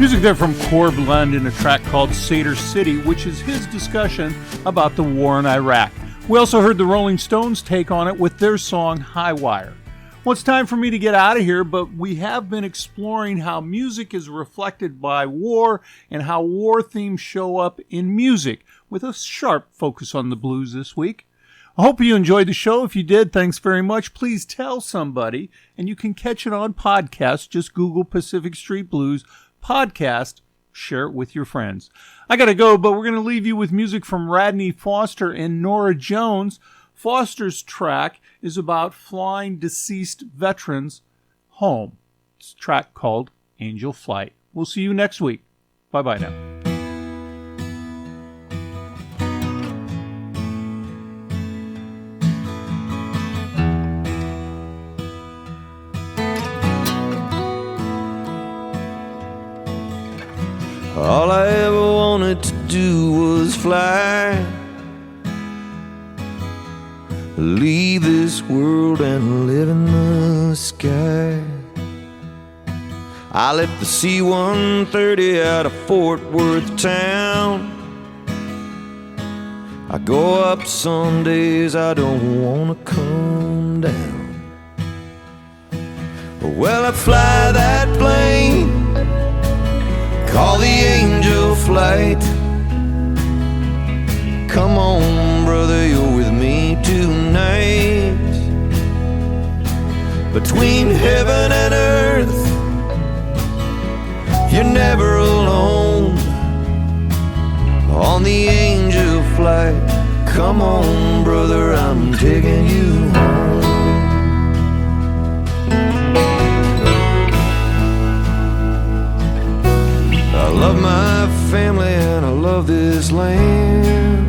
Music there from Blend in a track called Seder City, which is his discussion about the war in Iraq. We also heard the Rolling Stones take on it with their song High Wire. Well, it's time for me to get out of here, but we have been exploring how music is reflected by war and how war themes show up in music, with a sharp focus on the blues this week. I hope you enjoyed the show. If you did, thanks very much. Please tell somebody, and you can catch it on podcast. Just Google Pacific Street Blues podcast, share it with your friends. I gotta go, but we're gonna leave you with music from Radney Foster and Nora Jones. Foster's track is about flying deceased veterans home. It's a track called Angel Flight. We'll see you next week. Bye-bye now. All I ever wanted to do was fly, leave this world and live in the sky. I left the C-130 out of Fort Worth town. I go up some days, I don't wanna come down. Well, I fly that plane, call the Angel Flight. Come on, brother, you're with me tonight. Between heaven and earth, you're never alone. On the Angel Flight, come on, brother, I'm taking you home. I love my family and I love this land,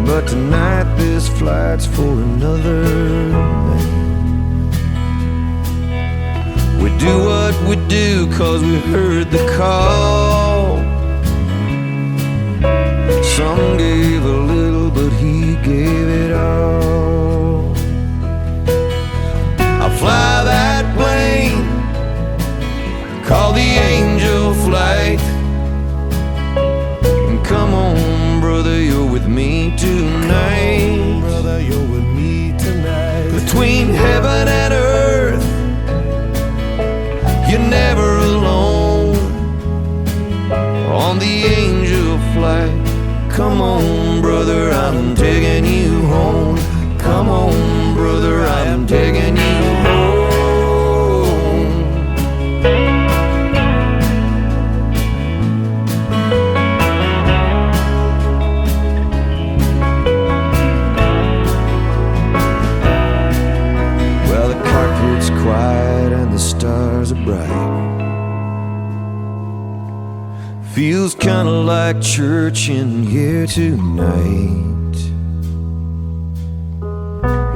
but tonight this flight's for another man. We do what we do 'cause we heard the call. Some gave a little, but he gave it all. I fly that plane, call the Angel Flight. And come on, brother, you're with me tonight. Brother, you're with me tonight. Between heaven and earth, you're never alone. On the Angel Flight, come on, brother, I'm taking you home. Come on, brother, I'm taking you home. Quiet and the stars are bright. Feels kinda like church in here tonight.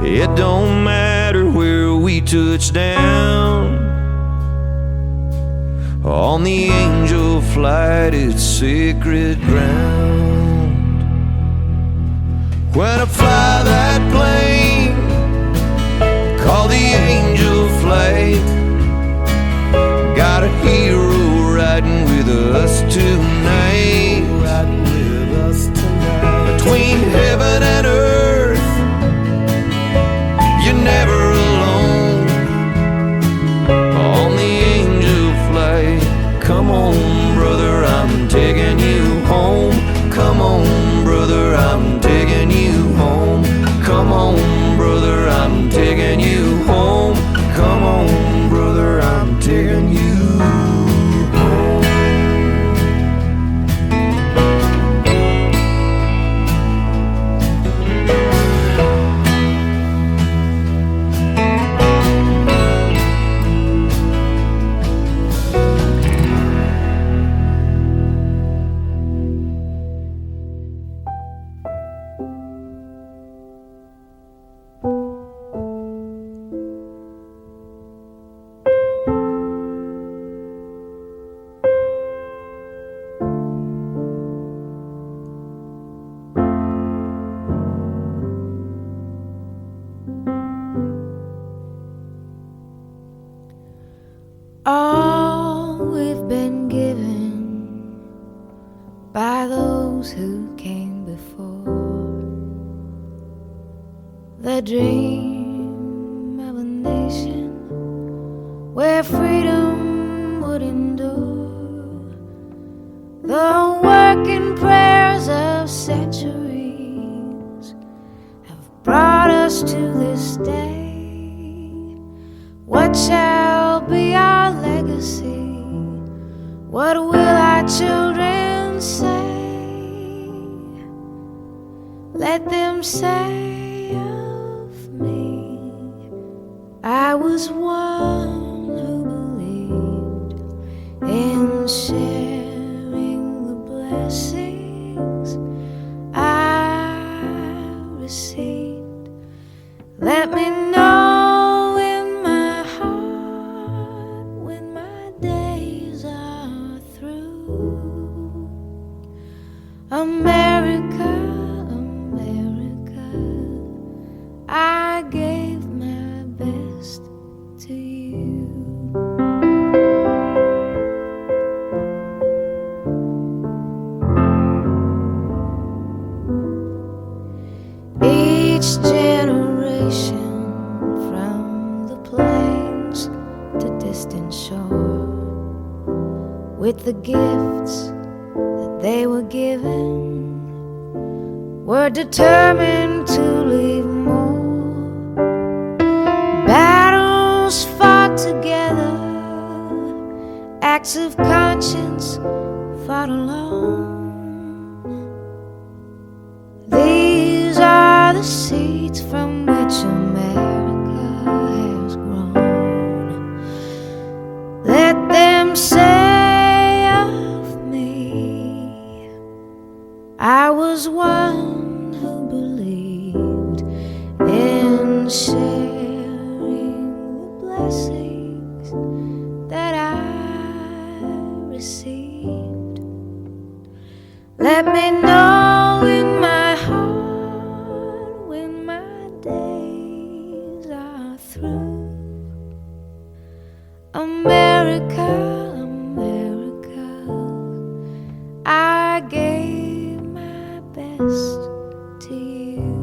It don't matter where we touch down. On the Angel Flight, it's sacred ground. When I fly that plane, call the Angel Flight. Got a hero riding with us tonight. Riding with us tonight. Between heaven and earth, you're never alone. On the Angel Flight, come on, brother, I'm taking you home. Come on, brother, I'm taking you home. Come on, brother, I'm taking you home. Come on, brother, I'm taking you home. those who came before. The dream of a nation where freedom would endure. The working prayers of centuries have brought us to this day. What shall be our legacy? What will our children say? Let them say of me, I was one who believed in sharing the blessings I received. Let me know in my heart when my days are through. America, America, I gave my best to you. Each generation, from the plains to distant shore, with the gifts that they were given, were determined to leave more. Battles fought together, acts of conscience fought alone. These are the seeds from which America has grown. Let them say of me, I was one who believed in sharing the blessings that I received. Let me know in my heart when my days are through. America, America, I gave my best to you.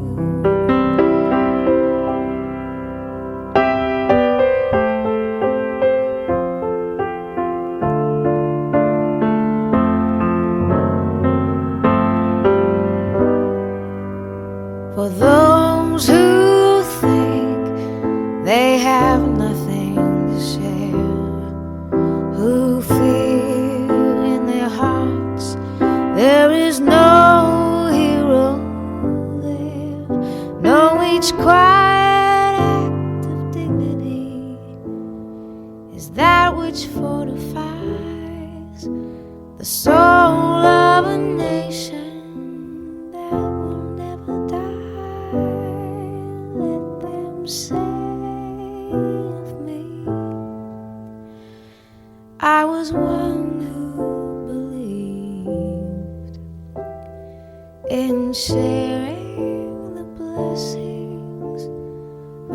For those who think they have nothing to share, who feel in their hearts there is no hero there, know each quiet act of dignity is that which fortifies the soul of a nation that will never die. Let them say of me, I was one who believed in sharing the blessings I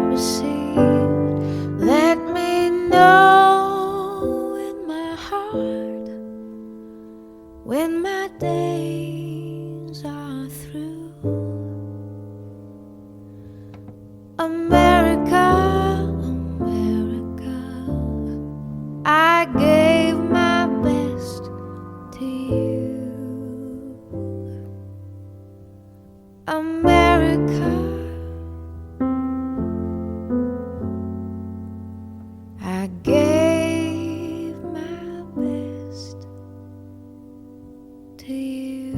received. Let me know in my heart when my days are through. America, America, I gave my best to you. America, I gave my best to you.